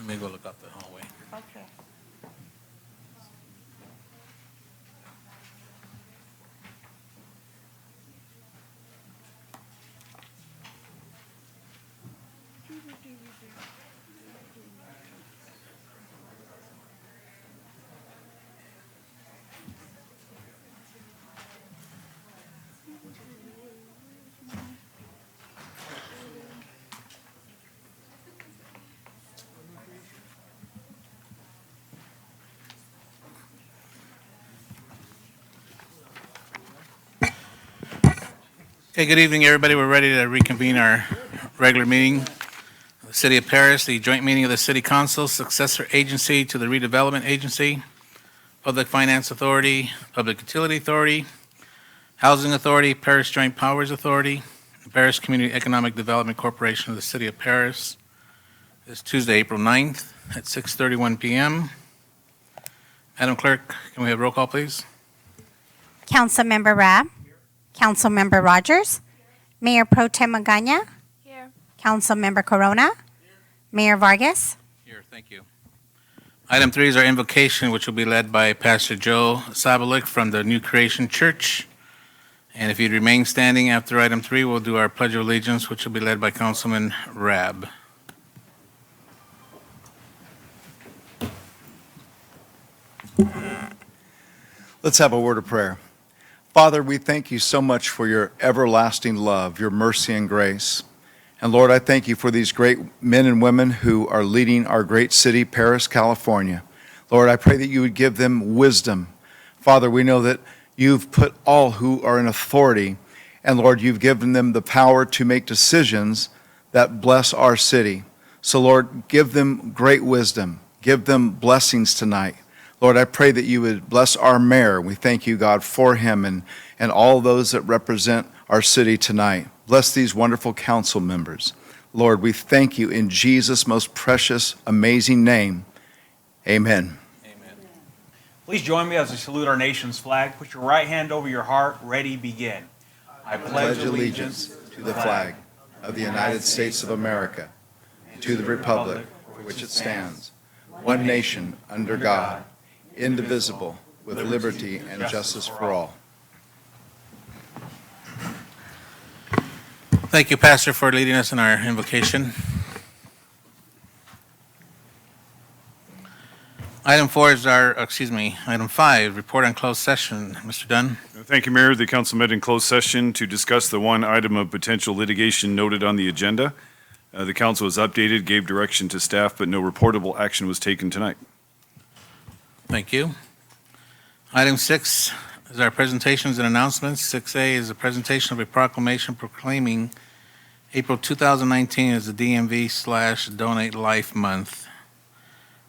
Let me go look up the hallway. Okay. Okay, good evening, everybody. We're ready to reconvene our regular meeting. The City of Perris, the joint meeting of the City Council, successor agency to the Redevelopment Agency, Public Finance Authority, Public Utility Authority, Housing Authority, Perris Joint Powers Authority, the Perris Community Economic Development Corporation of the City of Perris. It's Tuesday, April 9th at 6:31 p.m. Madam Clerk, can we have roll call, please? Councilmember Rabb. Councilmember Rogers. Mayor Pro Tem Magana. Here. Councilmember Corona. Mayor Vargas. Here, thank you. Item 3 is our invocation, which will be led by Pastor Joe Sabalik from the New Creation Church. And if you'd remain standing after item 3, we'll do our Pledge of Allegiance, which will be led by Councilman Rabb. Let's have a word of prayer. Father, we thank you so much for your everlasting love, your mercy and grace. And Lord, I thank you for these great men and women who are leading our great city, Perris, California. Lord, I pray that you would give them wisdom. Father, we know that you've put all who are in authority, and Lord, you've given them the power to make decisions that bless our city. So Lord, give them great wisdom. Give them blessings tonight. Lord, I pray that you would bless our mayor. We thank you, God, for him and all those that represent our city tonight. Bless these wonderful council members. Lord, we thank you in Jesus' most precious, amazing name. Amen. Amen. Please join me as we salute our nation's flag. Put your right hand over your heart. Ready, begin. I Pledge allegiance to the flag of the United States of America, and to the republic for which it stands, one nation under God, indivisible, with liberty and justice for all. Thank you, Pastor, for leading us in our invocation. Item 5, report on closed session. Mr. Dunn. Thank you, Mayor. The council met in closed session to discuss the one item of potential litigation noted on the agenda. The council was updated, gave direction to staff, but no reportable action was taken tonight. Thank you. Item 6 is our presentations and announcements. 6A is a presentation of a proclamation proclaiming April 2019 as the DMV/Donate Life Month.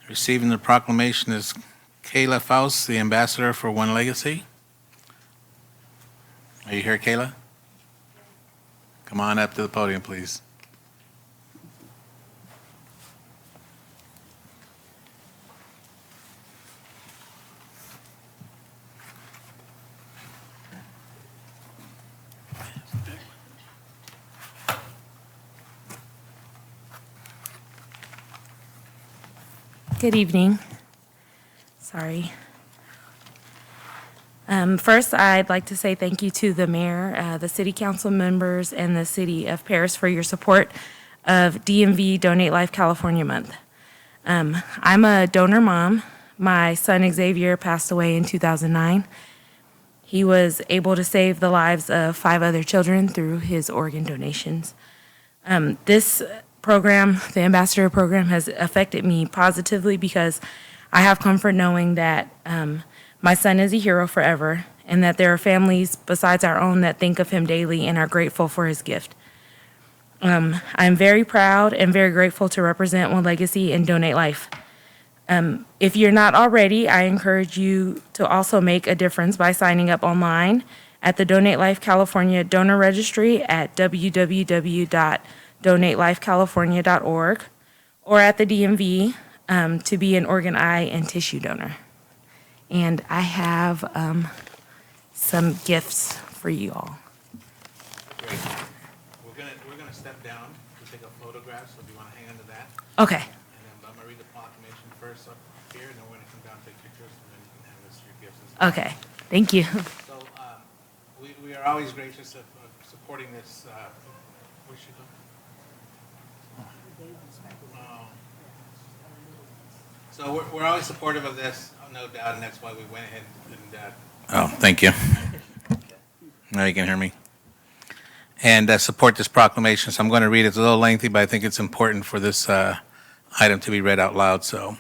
Receiving the proclamation is Kayla Faust, the ambassador for One Legacy. Are you here, Kayla? Come on up to the podium, please. Good evening. Sorry. First, I'd like to say thank you to the mayor, the city council members, and the city of Perris for your support of DMV Donate Life California Month. I'm a donor mom. My son Xavier passed away in 2009. He was able to save the lives of 5 other children through his organ donations. This program, the ambassador program, has affected me positively because I have comfort knowing that my son is a hero forever and that there are families besides our own that think of him daily and are grateful for his gift. I'm very proud and very grateful to represent One Legacy and Donate Life. If you're not already, I encourage you to also make a difference by signing up online at the Donate Life California donor registry at www.donatelifecalifornia.org or at the DMV to be an organ, eye, and tissue donor. And I have some gifts for you all. Great. We're gonna step down to take a photograph, so if you want to hang on to that. Okay. And then I'm going to read the proclamation first up here, and then we're going to come down and take pictures, and then you can hand us your gifts and stuff. Okay, thank you. So we are always gracious of supporting this. Where should go? So we're always supportive of this, no doubt, and that's why we went ahead and. Oh, thank you. Now you can hear me. And support this proclamation. So I'm going to read it. It's a little lengthy, but I think it's important for this item to be read out loud. So,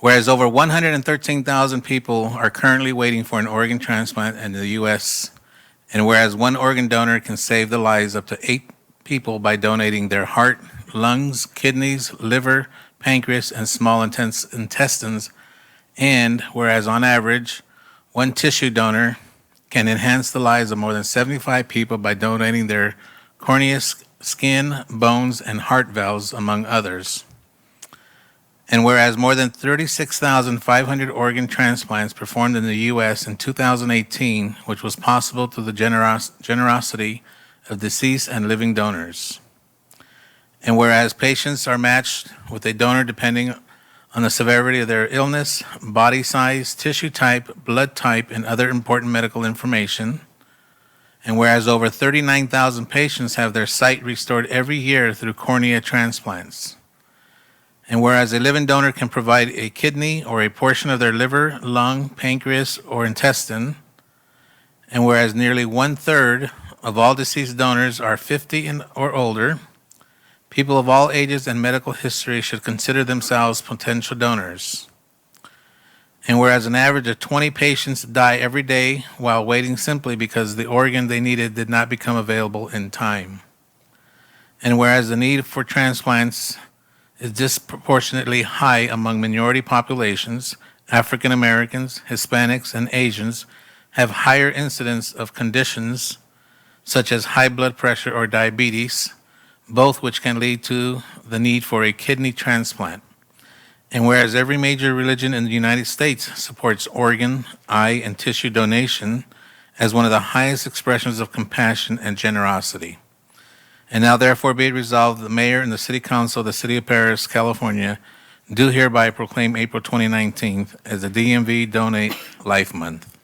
whereas over 113,000 people are currently waiting for an organ transplant in the U.S., and whereas one organ donor can save the lives up to 8 people by donating their heart, lungs, kidneys, liver, pancreas, and small intestines, and whereas on average, one tissue donor can enhance the lives of more than 75 people by donating their cornea, skin, bones, and heart valves, among others. And whereas more than 36,500 organ transplants performed in the U.S. in 2018, which was possible through the generosity of deceased and living donors. And whereas patients are matched with a donor depending on the severity of their illness, body size, tissue type, blood type, and other important medical information. And whereas over 39,000 patients have their sight restored every year through cornea transplants. And whereas a living donor can provide a kidney or a portion of their liver, lung, pancreas, or intestine. And whereas nearly 1/3 of all deceased donors are 50 or older, people of all ages and medical history should consider themselves potential donors. And whereas an average of 20 patients die every day while waiting simply because the organ they needed did not become available in time. And whereas the need for transplants is disproportionately high among minority populations, African Americans, Hispanics, and Asians have higher incidence of conditions such as high blood pressure or diabetes, both which can lead to the need for a kidney transplant. And whereas every major religion in the United States supports organ, eye, and tissue donation as one of the highest expressions of compassion and generosity. And now therefore be it resolved, the mayor and the city council of the city of Perris, California, do hereby proclaim April 2019 as the DMV Donate Life Month.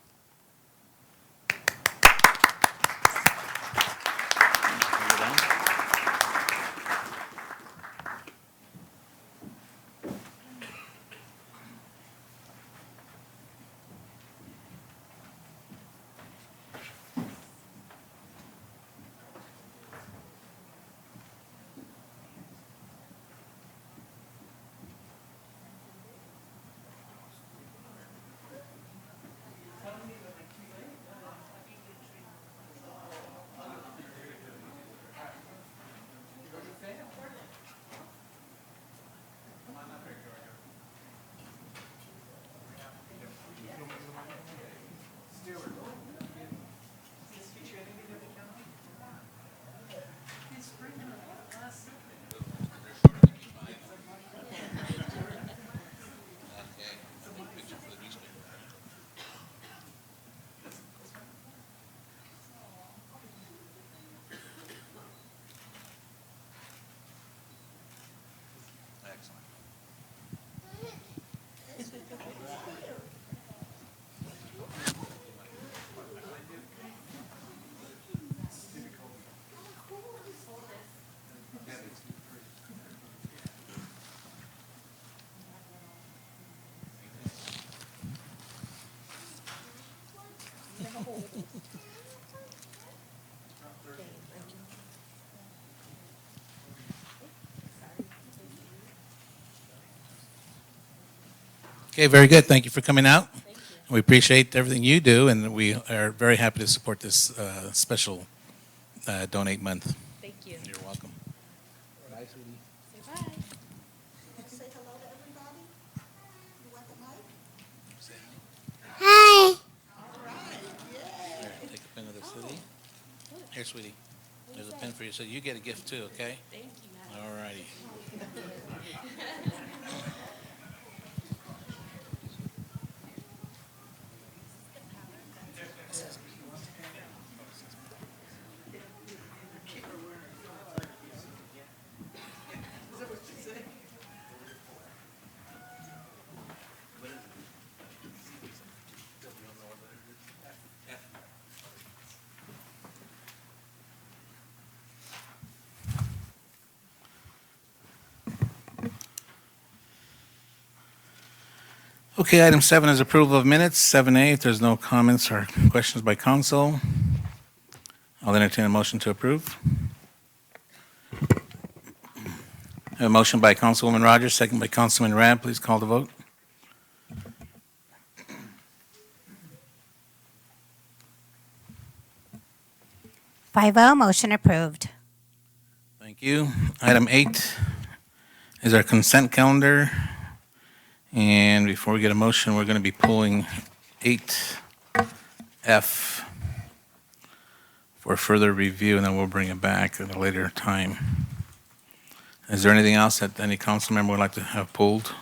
Okay, very good. Thank you for coming out. We appreciate everything you do, and we are very happy to support this special Donate Month. Thank you. You're welcome. Bye, sweetie. Say bye. Say hello to everybody. You want the mic? Say Hi. All right. Here, take a pen of the city. Here, sweetie. There's a pen for you. So you get a gift too, okay? Thank you. All righty. Okay, item 7 is approval of minutes. 7A, if there's no comments or questions by council, I'll entertain a motion to approve. I have a motion by Councilwoman Rogers, second by Councilman Rab. Please call the vote. Five oh, motion approved. Thank you. Item 8 is our consent calendar. And before we get a motion, we're going to be pulling 8F for further review, and then we'll bring it back at a later time. Is there anything else that any council member would like to have pulled?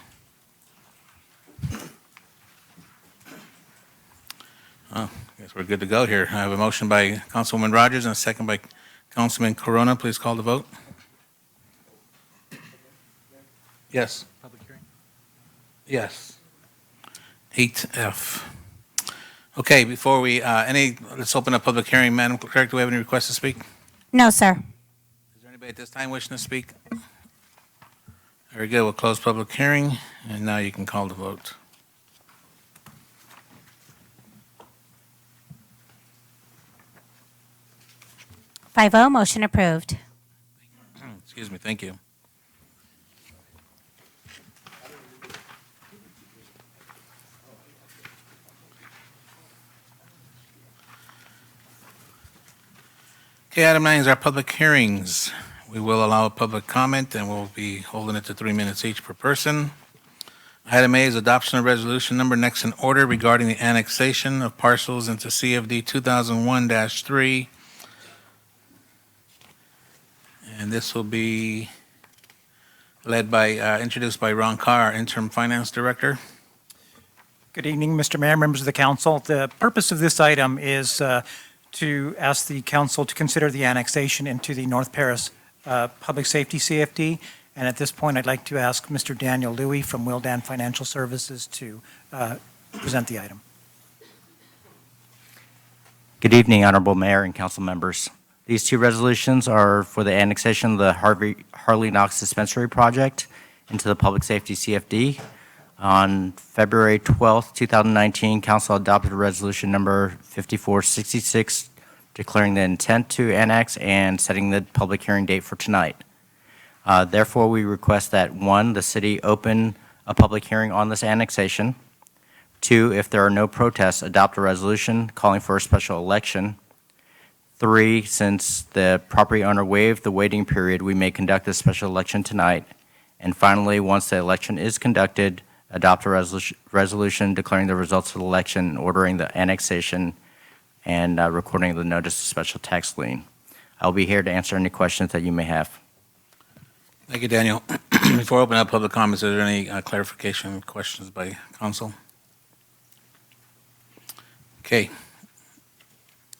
Oh, I guess we're good to go here. I have a motion by Councilwoman Rogers and a second by Councilman Corona. Please call the vote. Yes. Public hearing? Yes. 8F. Okay, before we, let's open up public hearing. Madam Clerk, do we have any requests to speak? No, sir. Is there anybody at this time wishing to speak? Very good. We'll close public hearing, and now you can call the vote. Five oh, motion approved. Excuse me. Thank you. Okay, item 9 is our public hearings. We will allow public comment, and we'll be holding it to 3 minutes each per person. Item A is adoption of resolution number next in order regarding the annexation of parcels into CFD 2001-3. And this will be introduced by Ron Carr, our interim finance director. Good evening, Mr. Mayor, members of the council. The purpose of this item is to ask the council to consider the annexation into the North Perris Public Safety CFD. And at this point, I'd like to ask Mr. Daniel Louie from Wildan Financial Services to present the item. Good evening, Honorable Mayor and council members. These two resolutions are for the annexation of the Harley Knox Dispensary Project into the Public Safety CFD. On February 12th, 2019, Council adopted resolution number 5466 declaring the intent to annex and setting the public hearing date for tonight. Therefore, we request that 1, the city open a public hearing on this annexation. 2, if there are no protests, adopt a resolution calling for a special election. 3, since the property owner waived the waiting period, we may conduct a special election tonight. And finally, once the election is conducted, adopt a resolution declaring the results of the election, ordering the annexation, and recording the notice of special tax lien. I'll be here to answer any questions that you may have. Thank you, Daniel. Before I open up public comments, are there any clarification questions by council? Okay.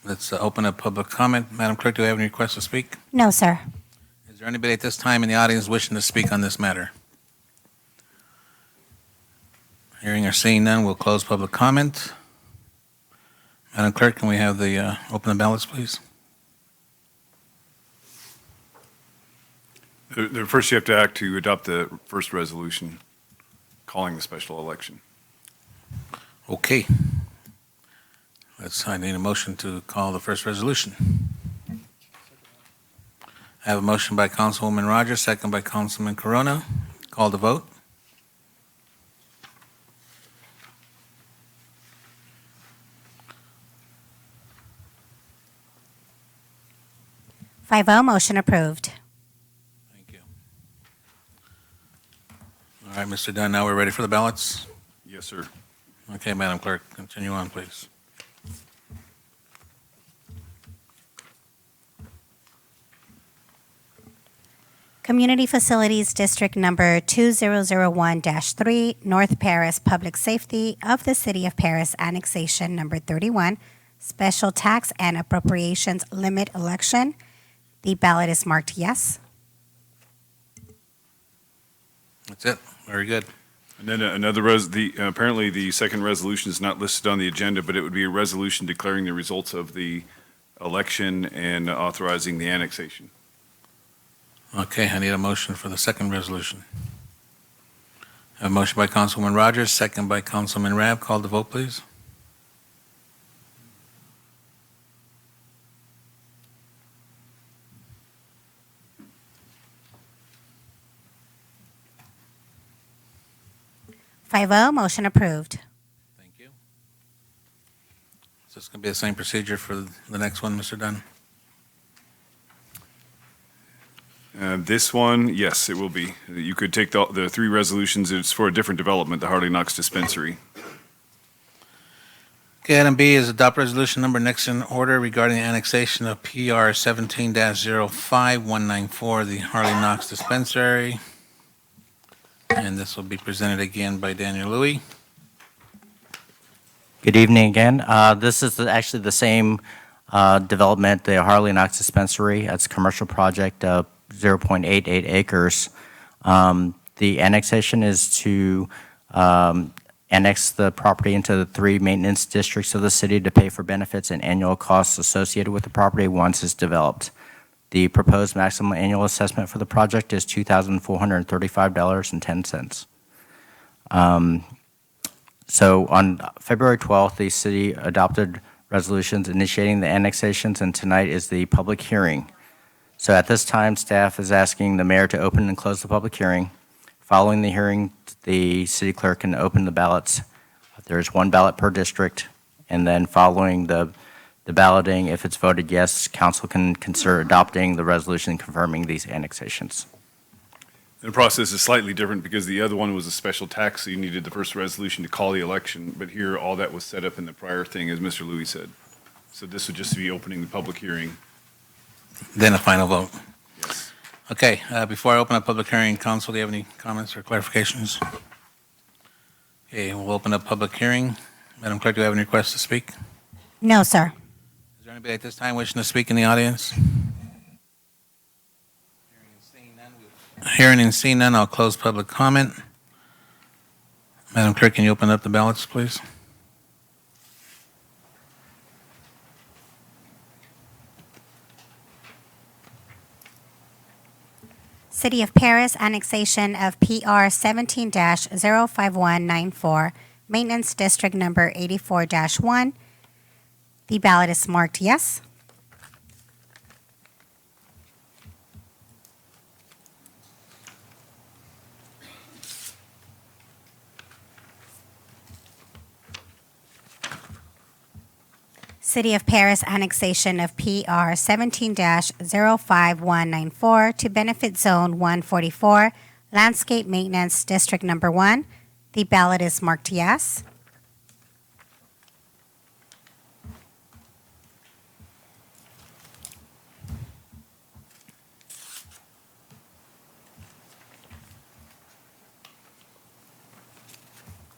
Let's open up public comment. Madam Clerk, do we have any requests to speak? No, sir. Is there anybody at this time in the audience wishing to speak on this matter? Hearing or seeing none, we'll close public comment. Madam Clerk, can we have the open the ballots, please? First, you have to act to adopt the first resolution calling the special election. Okay. I need a motion to call the first resolution. I have a motion by Councilwoman Rogers, second by Councilman Corona. Call the vote. Five oh, motion approved. Thank you. All right, Mr. Dunn, now we're ready for the ballots. Yes, sir. Okay, Madam Clerk, continue on, please. Community Facilities District Number 2001-3, North Perris Public Safety of the City of Perris Annexation Number 31, Special Tax and Appropriations Limit Election. The ballot is marked yes. That's it. Very good. And then apparently the second resolution is not listed on the agenda, but it would be a resolution declaring the results of the election and authorizing the annexation. Okay, I need a motion for the second resolution. I A motion by Councilwoman Rogers, second by Councilman Rab. Call the vote, please. Five oh, motion approved. Thank you. So it's going to be the same procedure for the next one, Mr. Dunn? This one, yes, it will be. You could take the three resolutions. It's for a different development, the Harley Knox Dispensary. Okay, item B is adopt resolution number next in order regarding the annexation of PR 17-05194, the Harley Knox Dispensary. And this will be presented again by Daniel Louie. Good evening again. This is actually the same development, the Harley Knox Dispensary. It's a commercial project of 0.88 acres. The annexation is to annex the property into the three maintenance districts of the city to pay for benefits and annual costs associated with the property once it's developed. The proposed maximum annual assessment for the project is $2,435.10. So on February 12th, the city adopted resolutions initiating the annexations, and tonight is the public hearing. So at this time, staff is asking the mayor to open and close the public hearing. Following the hearing, the city clerk can open the ballots. There's one ballot per district, and then following the balloting, if it's voted yes, council can consider adopting the resolution confirming these annexations. The process is slightly different because the other one was a special tax, so you needed the first resolution to call the election. But here, all that was set up in the prior thing, as Mr. Louie said. So this would just be opening the public hearing. Then a final vote. Okay, before I open up public hearing, council, do you have any comments or clarifications? Okay, we'll open up public hearing. Madam Clerk, do you have any requests to speak? No, sir. Is there anybody at this time wishing to speak in the audience? Hearing and seeing none, I'll close public comment. Madam Clerk, can you open up the ballots, please? City of Perris, annexation of PR 17-05194, Maintenance District Number 84-1. The ballot is marked yes. City of Perris, annexation of PR 17-05194 to Benefit Zone 144, Landscape Maintenance District Number 1. The ballot is marked yes.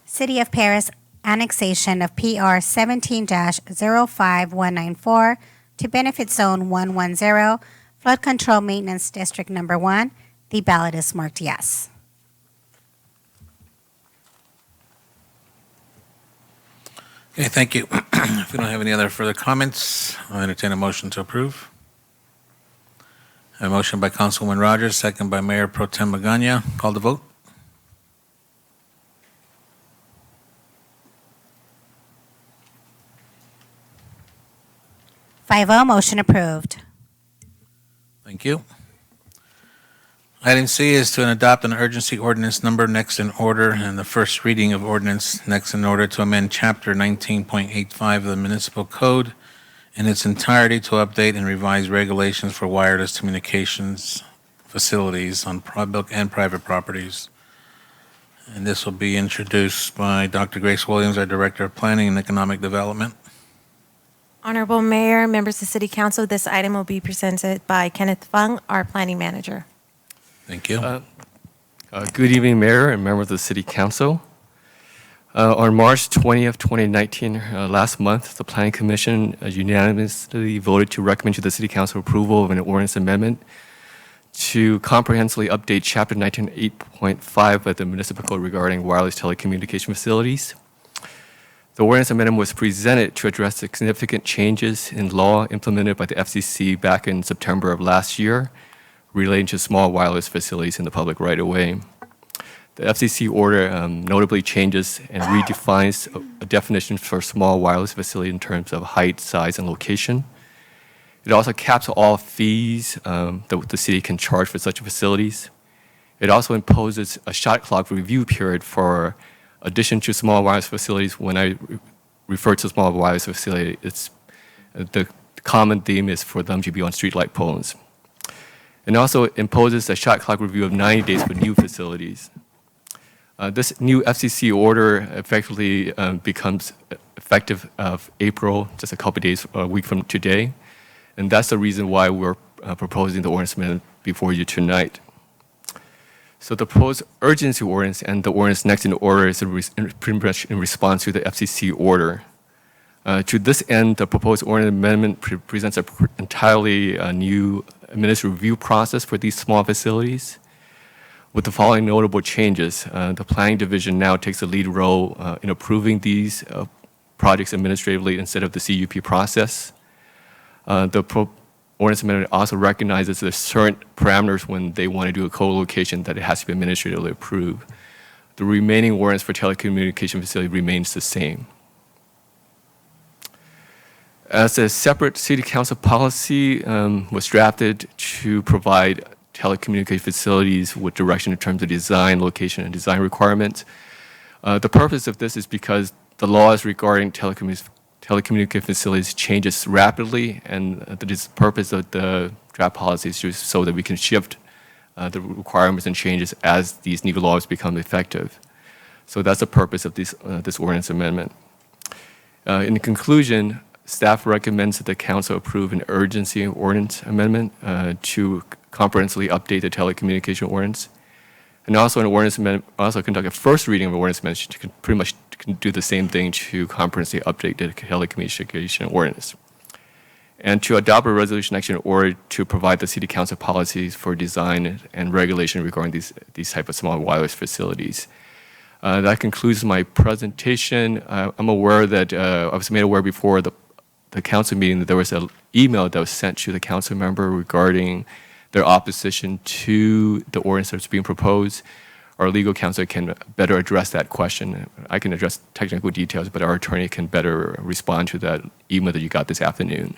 City of Perris, annexation of PR 17-05194 to Benefit Zone 110, Flood Control Maintenance District Number 1. The ballot is marked yes. Okay, thank you. If we don't have any other further comments, I'll entertain a motion to approve. A motion by Councilwoman Rogers, second by Mayor Pro Tem Magana. Call the vote. Five oh, motion approved. Thank you. Item C is to adopt an urgency ordinance number next in order and the first reading of ordinance next in order to amend Chapter 19.85 of the Municipal Code in its entirety to update and revise regulations for wireless communications facilities on public and private properties. And this will be introduced by Dr. Grace Williams, our Director of Planning and Economic Development. Honorable Mayor, members of the City Council, this item will be presented by Kenneth Fung, our Planning Manager. Thank you. Good evening, Mayor and members of the City Council. On March 20th, 2019, last month, the Planning Commission unanimously voted to recommend to the City Council approval of an ordinance amendment to comprehensively update Chapter 19.8.5 of the Municipal Code regarding wireless telecommunication facilities. The ordinance amendment was presented to address the significant changes in law implemented by the FCC back in September of last year relating to small wireless facilities in the public right-of-way. The FCC order notably changes and redefines a definition for small wireless facility in terms of height, size, and location. It also caps all fees that the city can charge for such facilities. It also imposes a shot clock review period for addition to small wireless facilities. When I refer to small wireless facility, it's the common theme is for them to be on streetlight poles. And also imposes a shot clock review of 90 days for new facilities. This new FCC order effectively becomes effective of April, just a couple days, a week from today. And that's the reason why we're proposing the ordinance amendment before you tonight. So the proposed urgency ordinance and the ordinance next in order is pretty much in response to the FCC order. To this end, the proposed ordinance amendment presents an entirely new administrative review process for these small facilities. With the following notable changes, the Planning Division now takes a lead role in approving these projects administratively instead of the CUP process. The ordinance amendment also recognizes there's certain parameters when they want to do a co-location that it has to be administratively approved. The remaining ordinance for telecommunication facility remains the same. As a separate city council policy was drafted to provide telecommunication facilities with direction in terms of design, location, and design requirements. The purpose of this is because the laws regarding telecommunication facilities changes rapidly, and the purpose of the draft policy is just so that we can shift the requirements and changes as these new laws become effective. So that's the purpose of this ordinance amendment. In conclusion, staff recommends that the council approve an urgency ordinance amendment to comprehensively update the telecommunication ordinance. And also an ordinance amendment, also conduct a first reading of an ordinance amendment to pretty much do the same thing to comprehensively update the telecommunication ordinance. And to adopt a resolution action in order to provide the city council policies for design and regulation regarding these type of small wireless facilities. That concludes my presentation. I'm aware that I was made aware before the council meeting that there was an email that was sent to the council member regarding their opposition to the ordinance that's being proposed. Our legal counsel can better address that question. I can address technical details, but our attorney can better respond to that email that you got this afternoon.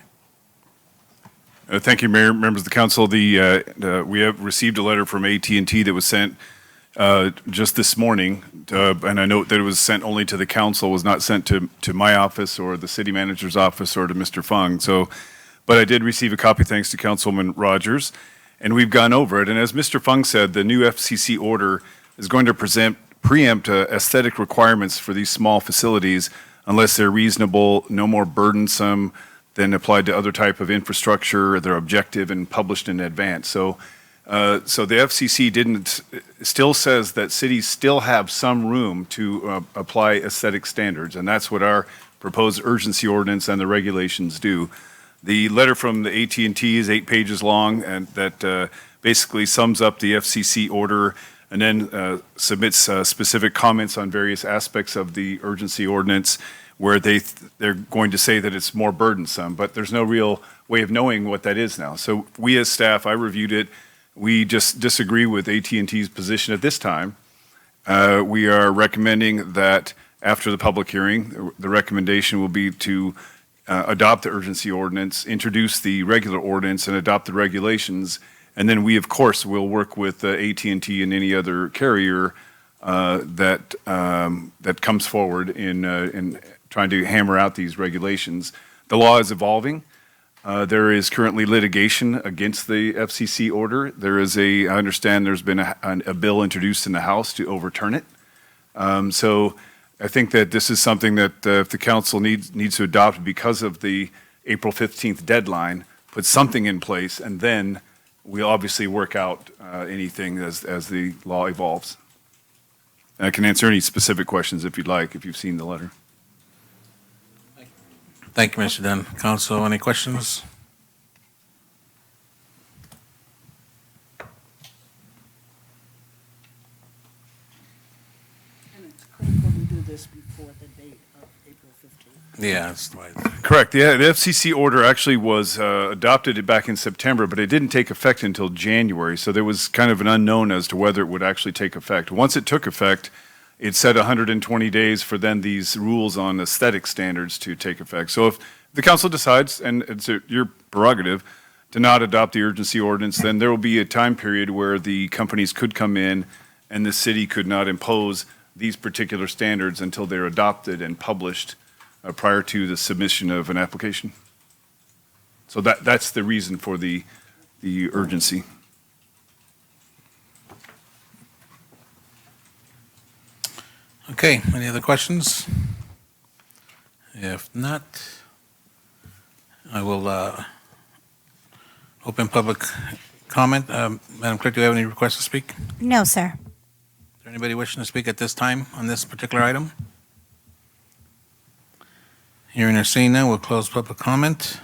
Thank you, Mayor, members of the council. We have received a letter from AT&T that was sent just this morning, and I note that it was sent only to the council, was not sent to my office or the city manager's office or to Mr. Fung. So, but I did receive a copy thanks to Councilman Rogers, and we've gone over it. And as Mr. Fung said, the new FCC order is going to preempt aesthetic requirements for these small facilities unless they're reasonable, no more burdensome than applied to other type of infrastructure, they're objective and published in advance. So the FCC still says that cities still have some room to apply aesthetic standards, and that's what our proposed urgency ordinance and the regulations do. The letter from the AT&T is 8 pages long, and that basically sums up the FCC order and then submits specific comments on various aspects of the urgency ordinance where they're going to say that it's more burdensome, but there's no real way of knowing what that is now. So we as staff, I reviewed it, we just disagree with AT&T's position at this time. We are recommending that after the public hearing, the recommendation will be to adopt the urgency ordinance, introduce the regular ordinance, and adopt the regulations. And then we, of course, will work with AT&T and any other carrier that comes forward in trying to hammer out these regulations. The law is evolving. There is currently litigation against the FCC order. I understand there's been a bill introduced in the House to overturn it. So I think that this is something that if the council needs to adopt because of the April 15th deadline, put something in place, and then we obviously work out anything as the law evolves. And I can answer any specific questions if you'd like, if you've seen the letter. Thank you, Mr. Dunn. Council, any questions? And it's critical we do this before the date of April 15th. Yeah, that's why. Correct. Yeah, the FCC order actually was adopted back in September, but it didn't take effect until January. So there was kind of an unknown as to whether it would actually take effect. Once it took effect, it said 120 days for then these rules on aesthetic standards to take effect. So if the council decides, and it's your prerogative, to not adopt the urgency ordinance, then there will be a time period where the companies could come in and the city could not impose these particular standards until they're adopted and published prior to the submission of an application. So that's the reason for the urgency. Okay, any other questions? If not, I will open public comment. Madam Clerk, do you have any requests to speak? No, sir. Is there anybody wishing to speak at this time on this particular item? Hearing or seeing none, we'll close public comment.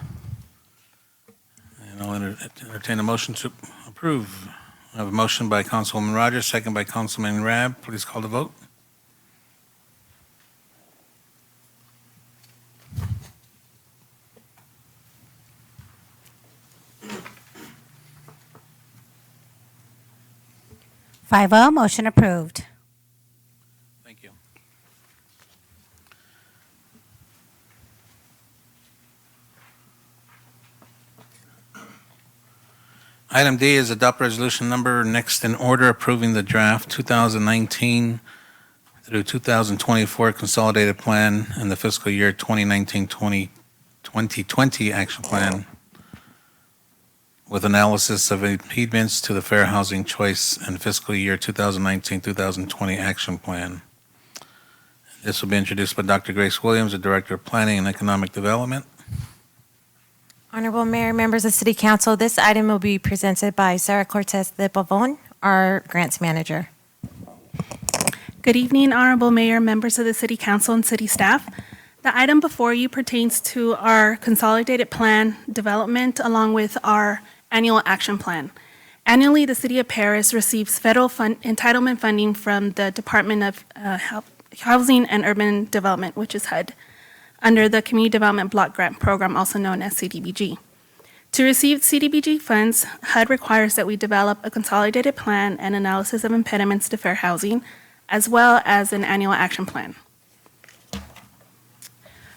And I'll entertain a motion to approve. I have a motion by Councilwoman Rogers, second by Councilman Rab. Please call the vote. Five oh, motion approved. Thank you. Item D is adopt resolution number next in order approving the draft 2019 through 2024 consolidated plan and the fiscal year 2019-2020 action plan with analysis of impediments to the fair housing choice and fiscal year 2019-2020 action plan. This will be introduced by Dr. Grace Williams, the Director of Planning and Economic Development. Honorable Mayor, members of City Council, this item will be presented by Sarah Cortez de Pavon, our Grants Manager. Good evening, Honorable Mayor, members of the City Council, and City staff. The item before you pertains to our consolidated plan development along with our annual action plan. Annually, the City of Perris receives federal entitlement funding from the Department of Housing and Urban Development, which is HUD, under the Community Development Block Grant Program, also known as CDBG. To receive CDBG funds, HUD requires that we develop a consolidated plan and analysis of impediments to fair housing, as well as an annual action plan.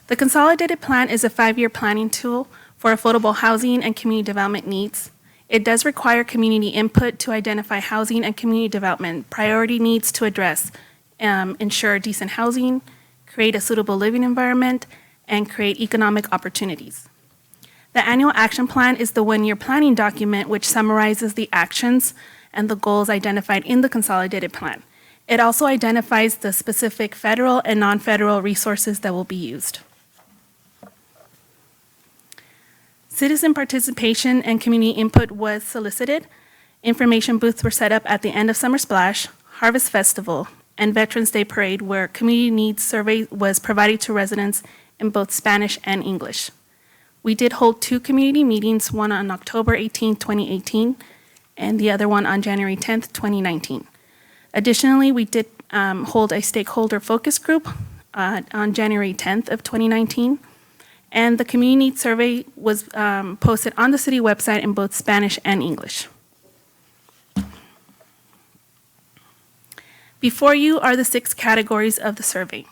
The consolidated plan is a 5-year planning tool for affordable housing and community development needs. It does require community input to identify housing and community development priority needs to address, ensure decent housing, create a suitable living environment, and create economic opportunities. The annual action plan is the 1-year planning document which summarizes the actions and the goals identified in the consolidated plan. It also identifies the specific federal and non-federal resources that will be used. Citizen participation and community input was solicited. Information booths were set up at the end of Summer Splash, Harvest Festival, and Veterans Day Parade, where community needs survey was provided to residents in both Spanish and English. We did hold 2 community meetings, one on October 18, 2018, and the other one on January 10, 2019. Additionally, we did hold a stakeholder focus group on January 10th of 2019. And the community needs survey was posted on the city website in both Spanish and English. Before you are the 6 categories of the survey.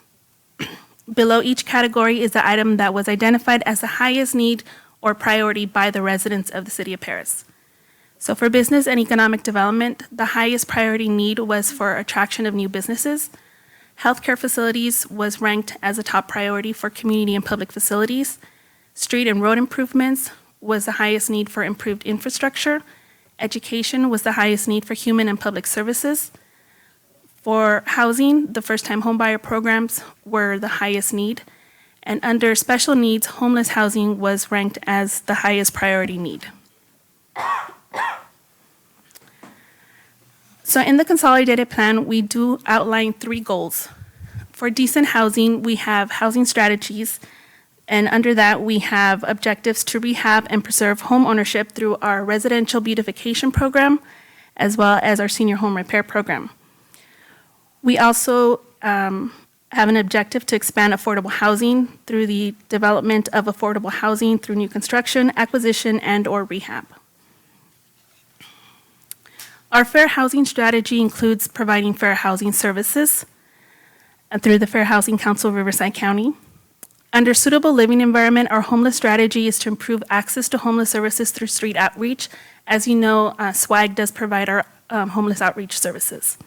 Below each category is the item that was identified as the highest need or priority by the residents of the City of Perris. So for business and economic development, the highest priority need was for attraction of new businesses. Healthcare facilities was ranked as a top priority for community and public facilities. Street and road improvements was the highest need for improved infrastructure. Education was the highest need for human and public services. For housing, the first-time homebuyer programs were the highest need. And under special needs, homeless housing was ranked as the highest priority need. So in the consolidated plan, we do outline 3 goals. For decent housing, we have housing strategies, and under that, we have objectives to rehab and preserve home ownership through our residential beautification program, as well as our senior home repair program. We also have an objective to expand affordable housing through the development of affordable housing through new construction, acquisition, and/or rehab. Our fair housing strategy includes providing fair housing services through the Fair Housing Council of Riverside County. Under suitable living environment, our homeless strategy is to improve access to homeless services through street outreach. As you know, SWAG does provide our homeless outreach services.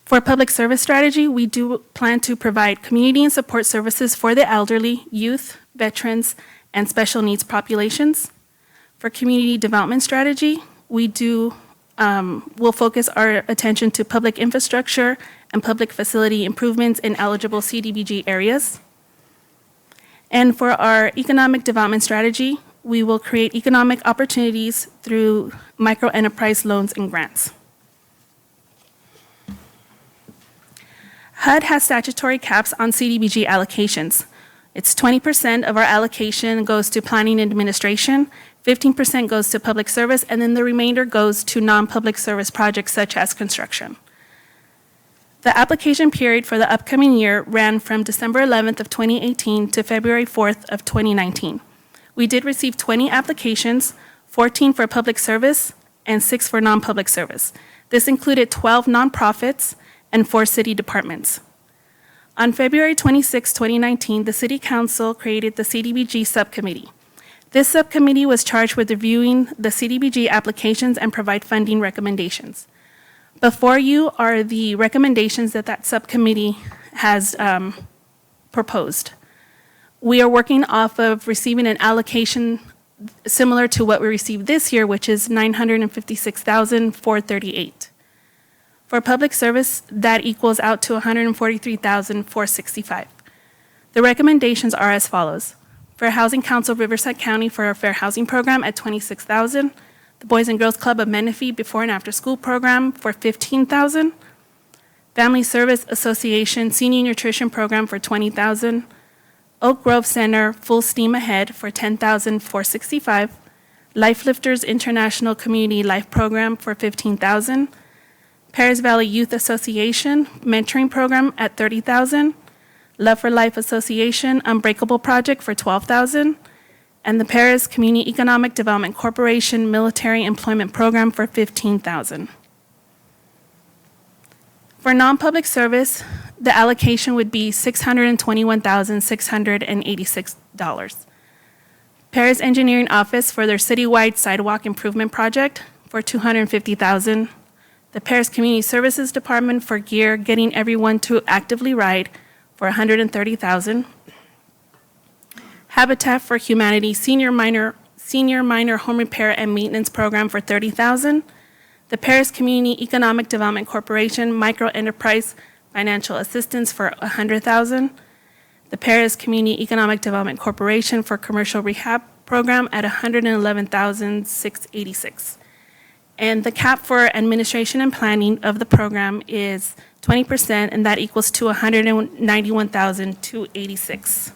For public service strategy, we do plan to provide community and support services for the elderly, youth, veterans, and special needs populations. For community development strategy, we'll focus our attention to public infrastructure and public facility improvements in eligible CDBG areas. And for our economic development strategy, we will create economic opportunities through micro-enterprise loans and grants. HUD has statutory caps on CDBG allocations. It's 20% of our allocation goes to planning and administration, 15% goes to public service, and then the remainder goes to non-public service projects such as construction. The application period for the upcoming year ran from December 11th of 2018 to February 4th of 2019. We did receive 20 applications, 14 for public service and 6 for non-public service. This included 12 nonprofits and 4 city departments. On February 26, 2019, the City Council created the CDBG Subcommittee. This subcommittee was charged with reviewing the CDBG applications and provide funding recommendations. Before you are the recommendations that subcommittee has proposed. We are working off of receiving an allocation similar to what we received this year, which is $956,438. For public service, that equals out to $143,465. The recommendations are as follows. Fair Housing Council of Riverside County for our Fair Housing Program at $26,000. The Boys and Girls Club of Menifee Before and After School Program for $15,000. Family Service Association Senior Nutrition Program for $20,000. Oak Grove Center Full Steam Ahead for $10,465. Life Lifters International Community Life Program for $15,000. Perris Valley Youth Association Mentoring Program at $30,000. Love for Life Association Unbreakable Project for $12,000. And the Perris Community Economic Development Corporation Military Employment Program for $15,000. For non-public service, the allocation would be $621,686. Perris Engineering Office for their citywide sidewalk improvement project for $250,000. The Perris Community Services Department for gear getting everyone to actively ride for $130,000. Habitat for Humanity Senior Minor Home Repair and Maintenance Program for $30,000. The Perris Community Economic Development Corporation Micro Enterprise Financial Assistance for $100,000. The Perris Community Economic Development Corporation for Commercial Rehab Program at $111,686. And the cap for administration and planning of the program is 20%, and that equals to $191,286.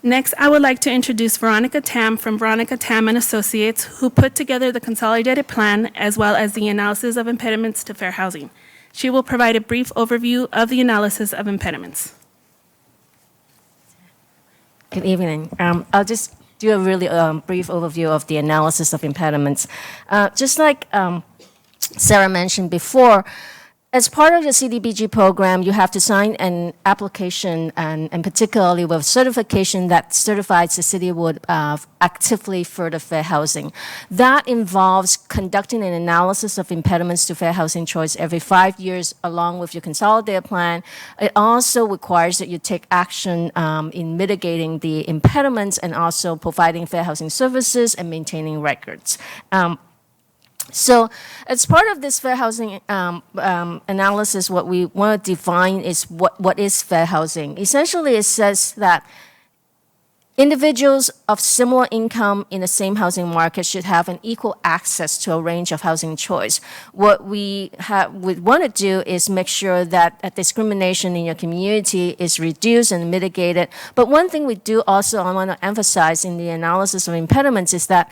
Next, I would like to introduce Veronica Tam from Veronica Tam and Associates, who put together the consolidated plan as well as the analysis of impediments to fair housing. She will provide a brief overview of the analysis of impediments. Good evening. I'll just do a really brief overview of the analysis of impediments. Just like Sarah mentioned before, as part of the CDBG program, you have to sign an application, and particularly with certification that certifies the city would actively further fair housing. That involves conducting an analysis of impediments to fair housing choice every 5 years, along with your consolidated plan. It also requires that you take action in mitigating the impediments and also providing fair housing services and maintaining records. So as part of this fair housing analysis, what we want to define is what is fair housing. Essentially, it says that individuals of similar income in the same housing market should have an equal access to a range of housing choice. What we want to do is make sure that discrimination in your community is reduced and mitigated. But one thing we do also I want to emphasize in the analysis of impediments is that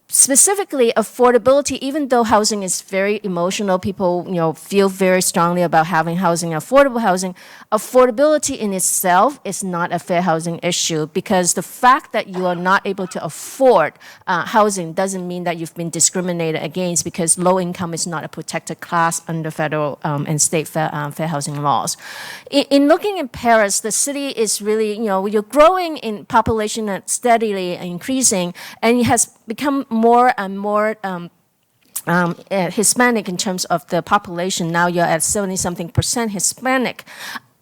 specifically affordability, even though housing is very emotional, people, feel very strongly about having housing, affordable housing, affordability in itself is not a fair housing issue, because the fact that you are not able to afford housing doesn't mean that you've been discriminated against, because low income is not a protected class under federal and state fair housing laws. In looking at Perris, the city is really, you're growing in population that's steadily increasing, and it has become more and more Hispanic in terms of the population. Now you're at 70-something% Hispanic,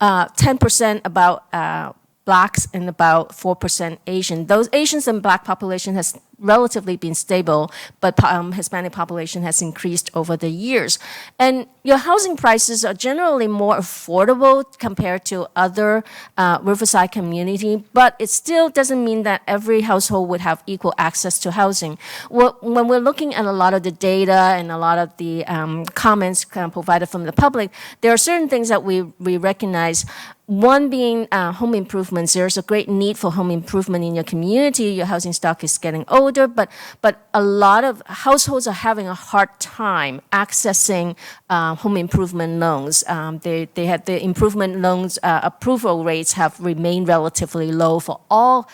10% about blacks, and about 4% Asian. Those Asians and black population has relatively been stable, but Hispanic population has increased over the years. And your housing prices are generally more affordable compared to other Riverside community, but it still doesn't mean that every household would have equal access to housing. When we're looking at a lot of the data and a lot of the comments provided from the public, there are certain things that we recognize. One being home improvements. There's a great need for home improvement in your community. Your housing stock is getting older, but a lot of households are having a hard time accessing home improvement loans. They had the improvement loans approval rates have remained relatively low for all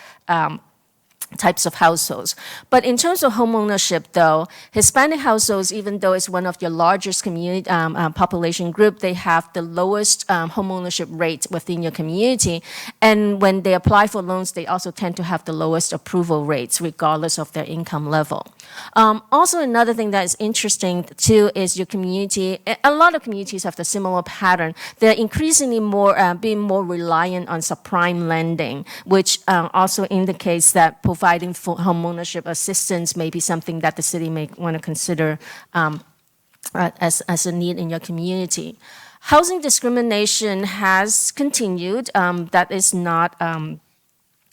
types of households. But in terms of home ownership, though, Hispanic households, even though it's one of your largest community population group, they have the lowest home ownership rate within your community. And when they apply for loans, they also tend to have the lowest approval rates, regardless of their income level. Also, another thing that is interesting, too, is your community. A lot of communities have the similar pattern. They're increasingly being more reliant on subprime lending, which also indicates that providing for home ownership assistance may be something that the city may want to consider as a need in your community. Housing discrimination has continued. That is not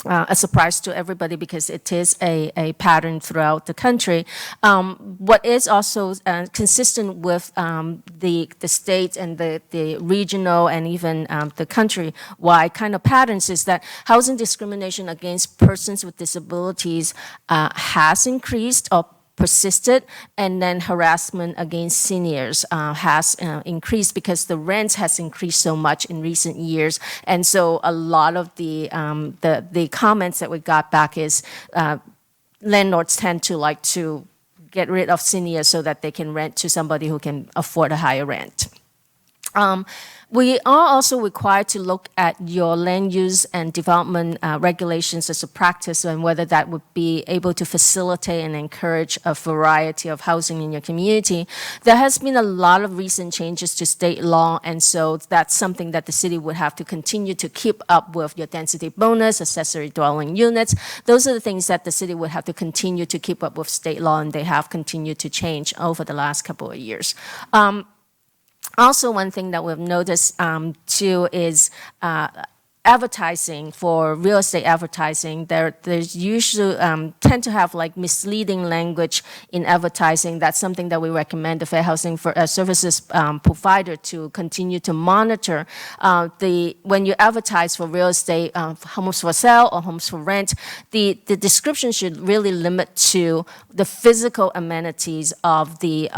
a surprise to everybody, because it is a pattern throughout the country. What is also consistent with the state and the regional and even the country-wide kind of patterns is that housing discrimination against persons with disabilities has increased or persisted, and then harassment against seniors has increased because the rent has increased so much in recent years. And so a lot of the comments that we got back is landlords tend to like to get rid of seniors so that they can rent to somebody who can afford a higher rent. We are also required to look at your land use and development regulations as a practice, and whether that would be able to facilitate and encourage a variety of housing in your community. There has been a lot of recent changes to state law, and so that's something that the city would have to continue to keep up with. Your density bonus, accessory dwelling units, those are the things that the city would have to continue to keep up with state law, and they have continued to change over the last couple of years. Also, one thing that we've noticed too is advertising. For real estate advertising, there's usually tend to have like misleading language in advertising. That's something that we recommend the Fair Housing Services provider to continue to monitor. When you advertise for real estate, homes for sale or homes for rent, the description should really limit to the physical amenities of the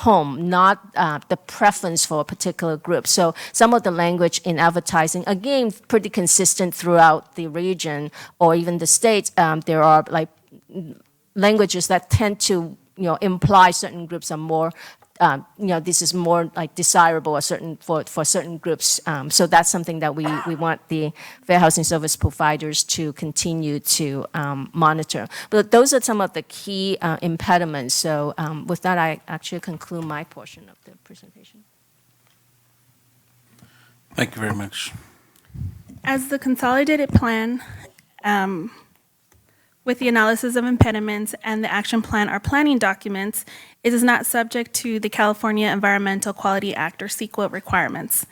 home, not the preference for a particular group. So some of the language in advertising, again, pretty consistent throughout the region or even the state. There are like languages that tend to imply certain groups are more this is more like desirable for certain groups. So that's something that we want the Fair Housing Service providers to continue to monitor. But those are some of the key impediments. So with that, I actually conclude my portion of the presentation. Thank you very much. As the consolidated plan, with the analysis of impediments and the action plan are planning documents, it is not subject to the California Environmental Quality Act or CEQA requirements,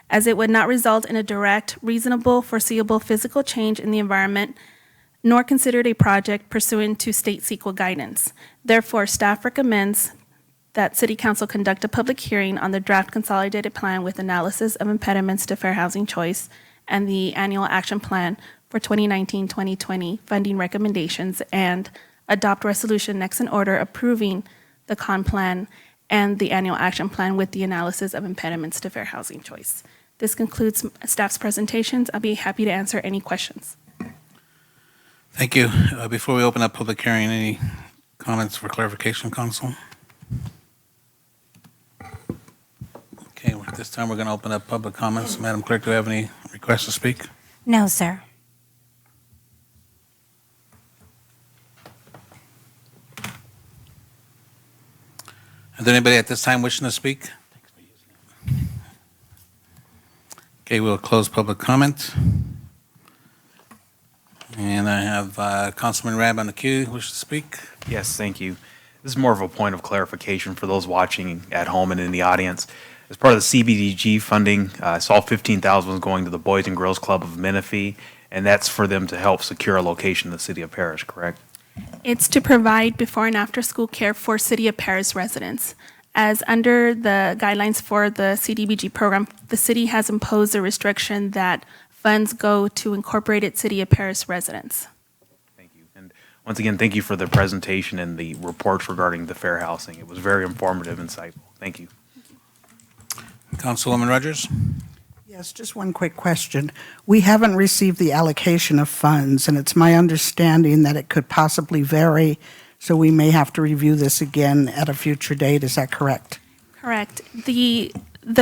as it would not result in a direct, reasonable, foreseeable physical change in the environment, nor considered a project pursuant to state CEQA guidance. Therefore, staff recommends that City Council conduct a public hearing on the draft consolidated plan with analysis of impediments to fair housing choice and the annual action plan for 2019-2020 funding recommendations and adopt resolution next in order approving the con plan and the annual action plan with the analysis of impediments to fair housing choice. This concludes staff's presentations. I'll be happy to answer any questions. Thank you. Before we open up public hearing, any comments for clarification, Council? Okay, at this time, we're going to open up public comments. Madam Clerk, do we have any requests to speak? No, sir. Is there anybody at this time wishing to speak? Okay, we'll close public comment. And I have Councilman Rab on the queue, wish to speak. Yes, thank you. This is more of a point of clarification for those watching at home and in the audience. As part of the CBDG funding, I saw $15,000 was going to the Boys and Girls Club of Menifee, and that's for them to help secure a location in the city of Perris, correct? It's to provide before and after school care for City of Perris residents. As under the guidelines for the CDBG program, the city has imposed a restriction that funds go to incorporated City of Perris residents. Thank you. And once again, thank you for the presentation and the reports regarding the fair housing. It was very informative and insightful. Thank you. Councilwoman Rogers? Yes, just one quick question. We haven't received the allocation of funds, and it's my understanding that it could possibly vary, so we may have to review this again at a future date. Is that correct? Correct. The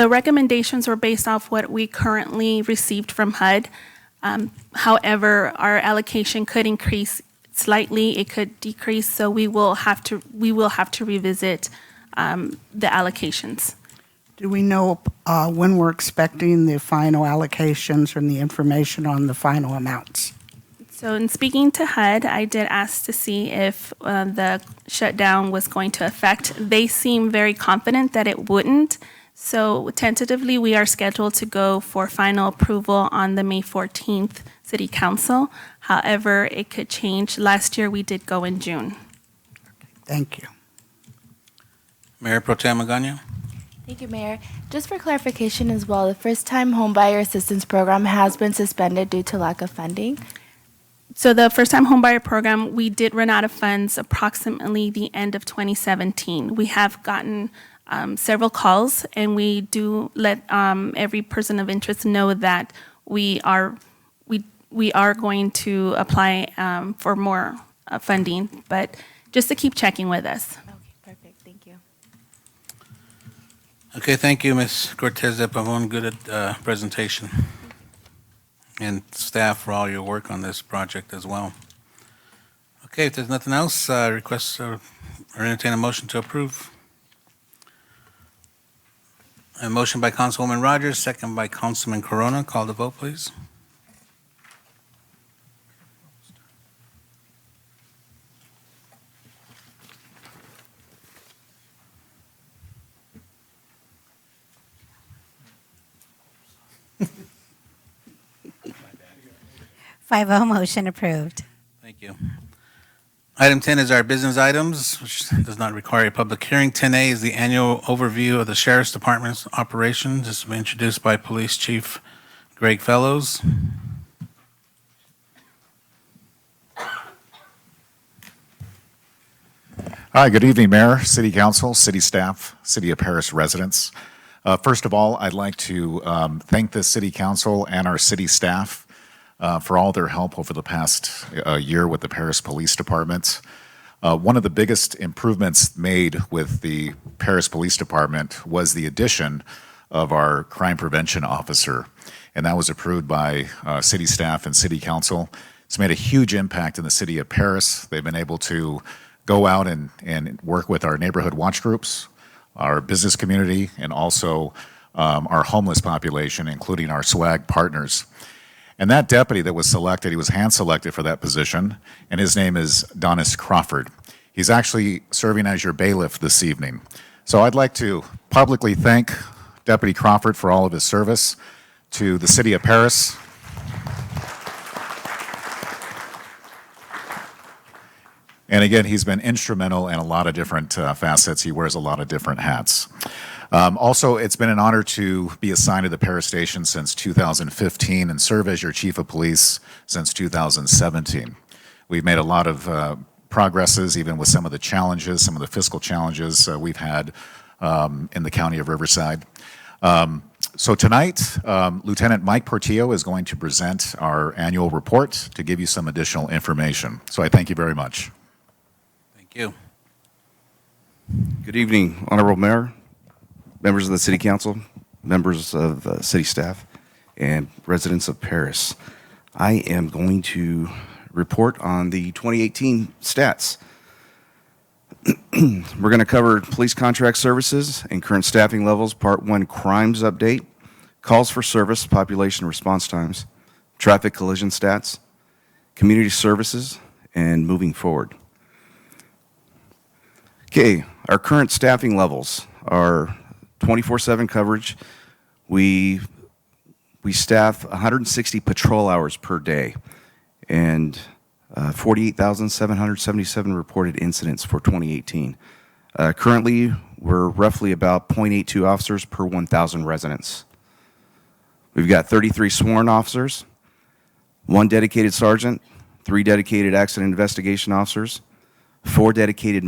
recommendations were based off what we currently received from HUD. However, our allocation could increase slightly, it could decrease, so we will have to revisit the allocations. Do we know when we're expecting the final allocations and the information on the final amounts? So in speaking to HUD, I did ask to see if the shutdown was going to affect. They seem very confident that it wouldn't. So tentatively, we are scheduled to go for final approval on the May 14th City Council. However, it could change. Last year, we did go in June. Thank you. Mayor Pro Tem Magana? Thank you, Mayor. Just for clarification as well, the first-time homebuyer assistance program has been suspended due to lack of funding. So the first-time homebuyer program, we did run out of funds approximately the end of 2017. We have gotten several calls, and we do let every person of interest know that we are going to apply for more funding, but just to keep checking with us. Okay, perfect. Thank you. Okay, thank you, Ms. Cortez de Pavon. Good presentation. And staff for all your work on this project as well. Okay, if there's nothing else, request or entertain a motion to approve. A motion by Councilwoman Rogers, second by Councilman Corona. Call the vote, please. Five oh, motion approved. Thank you. Item 10 is our business items, which does not require a public hearing. 10A is the annual overview of the Sheriff's Department's operations. This will be introduced by Police Chief Greg Fellows. Hi, good evening, Mayor, City Council, City staff, City of Perris residents. First of all, I'd like to thank the City Council and our city staff for all their help over the past year with the Perris Police Department. One of the biggest improvements made with the Perris Police Department was the addition of our crime prevention officer, and that was approved by city staff and City Council. It's made a huge impact in the city of Perris. They've been able to go out and work with our neighborhood watch groups, our business community, and also our homeless population, including our SWAG partners. And that deputy that was selected, he was hand-selected for that position, and his name is Donis Crawford. He's actually serving as your bailiff this evening. So I'd like to publicly thank Deputy Crawford for all of his service to the city of Perris. And again, he's been instrumental in a lot of different facets. He wears a lot of different hats. Also, it's been an honor to be assigned to the Perris Station since 2015 and serve as your chief of police since 2017. We've made a lot of progresses, even with some of the challenges, some of the fiscal challenges we've had in the county of Riverside. So tonight, Lieutenant Mike Portillo is going to present our annual report to give you some additional information. So I thank you very much. Thank you. Good evening, Honorable Mayor, members of the City Council, members of city staff, and residents of Perris. I am going to report on the 2018 stats. We're going to cover police contract services and current staffing levels, Part 1 crimes update, calls for service, population response times, traffic collision stats, community services, and moving forward. Okay, our current staffing levels are 24/7 coverage. We staff 160 patrol hours per day and 48,777 reported incidents for 2018. Currently, we're roughly about 0.82 officers per 1,000 residents. We've got 33 sworn officers, 1 dedicated sergeant, 3 dedicated accident investigation officers, 4 dedicated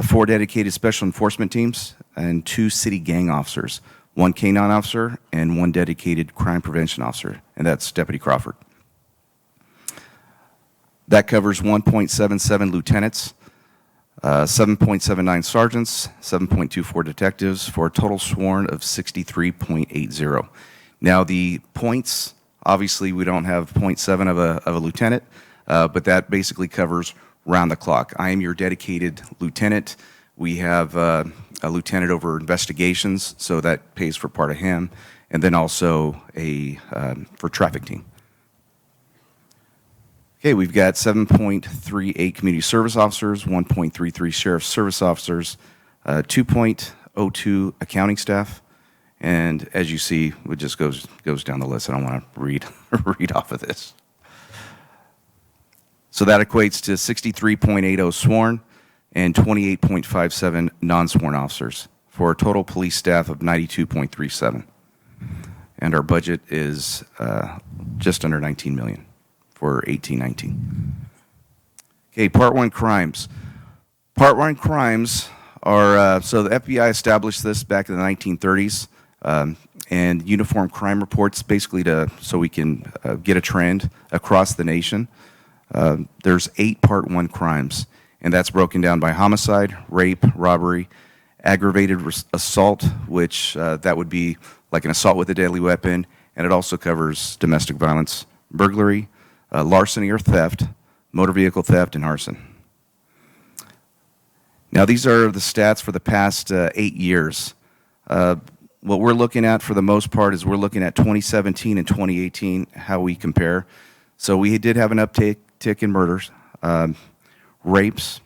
4 dedicated special enforcement teams, and 2 city gang officers, 1 canine officer, and 1 dedicated crime prevention officer, and that's Deputy Crawford. That covers 1.77 lieutenants, 7.79 sergeants, 7.24 detectives, for a total sworn of 63.80. Now, the points, obviously, we don't have 0.7 of a lieutenant, but that basically covers round the clock. I am your dedicated lieutenant. We have a lieutenant over investigations, so that pays for part of him, and then also for traffic team. Okay, we've got 7.38 community service officers, 1.33 sheriff's service officers, 2.02 accounting staff, and as you see, it just goes down the list. I don't want to read off of this. So that equates to 63.80 sworn and 28.57 non-sworn officers for a total police staff of 92.37. And our budget is just under 19 million for 18-19. Okay, Part 1 crimes. Part 1 crimes are, so the FBI established this back in the 1930s, and uniform crime reports basically so we can get a trend across the nation. There's 8 Part 1 crimes, and that's broken down by homicide, rape, robbery, aggravated assault, which that would be like an assault with a deadly weapon, and it also covers domestic violence, burglary, larceny or theft, motor vehicle theft, and arson. Now, these are the stats for the past 8 years. What we're looking at for the most part is we're looking at 2017 and 2018, how we compare. So we did have an uptick in murders, rapes,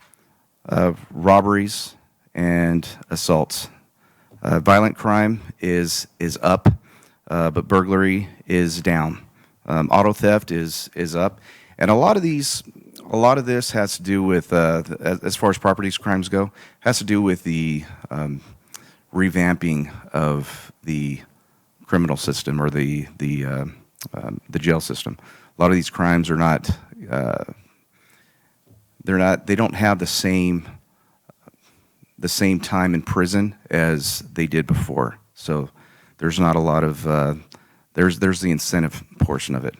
robberies, and assaults. Violent crime is up, but burglary is down. Auto theft is up, and a lot of this has to do with, as far as property crimes go, has to do with the revamping of the criminal system or the jail system. A lot of these crimes are not, they don't have the same time in prison as they did before. So there's not a lot of, there's the incentive portion of it.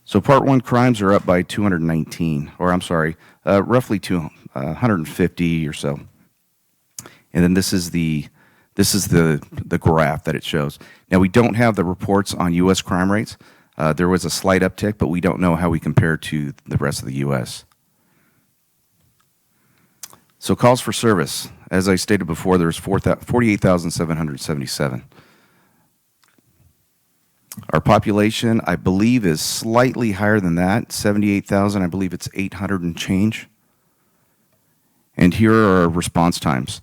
So Part 1 crimes are up by 219, or I'm sorry, roughly 150 or so. And then this is the graph that it shows. Now, we don't have the reports on U.S. crime rates. There was a slight uptick, but we don't know how we compare to the rest of the U.S. So calls for service. As I stated before, there's 48,777. Our population, I believe, is slightly higher than that, 78,000. I believe it's 800 and change. And here are our response times.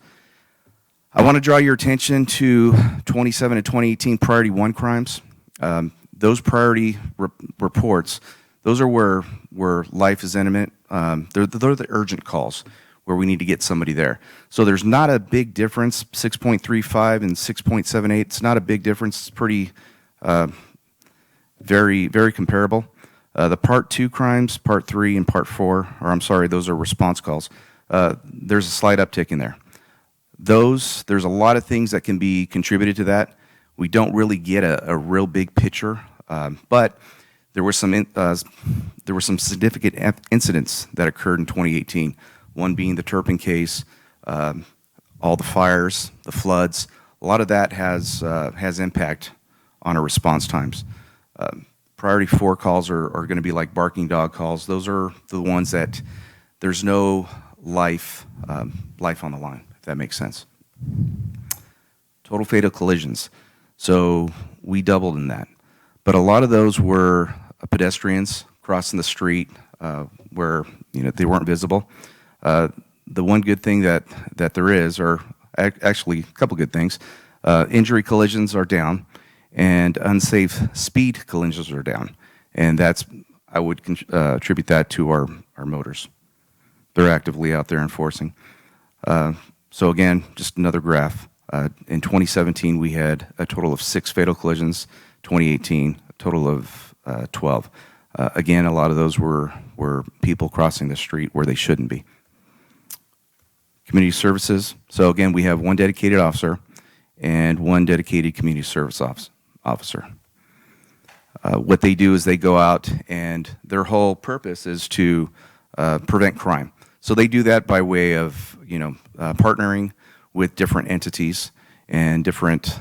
I want to draw your attention to 27 and 2018 Priority 1 crimes. Those priority reports, those are where life is imminent. They're the urgent calls where we need to get somebody there. So there's not a big difference, 6.35 and 6.78. It's not a big difference. It's pretty, very, very comparable. The Part 2 crimes, Part 3 and Part 4, or I'm sorry, those are response calls. There's a slight uptick in there. There's a lot of things that can be contributed to that. We don't really get a real big picture, but there were some significant incidents that occurred in 2018. One being the Turpin case, all the fires, the floods. A lot of that has impact on our response times. Priority 4 calls are going to be like barking dog calls. Those are the ones that there's no life on the line, if that makes sense. Total fatal collisions. So we doubled in that. But a lot of those were pedestrians crossing the street where they weren't visible. The one good thing that there is, or actually a couple good things, injury collisions are down, and unsafe speed collisions are down. And I would attribute that to our motors. They're actively out there enforcing. So again, just another graph. In 2017, we had a total of 6 fatal collisions. 2018, a total of 12. Again, a lot of those were people crossing the street where they shouldn't be. Community services. So again, we have 1 dedicated officer and 1 dedicated community service officer. What they do is they go out, and their whole purpose is to prevent crime. So they do that by way of partnering with different entities and different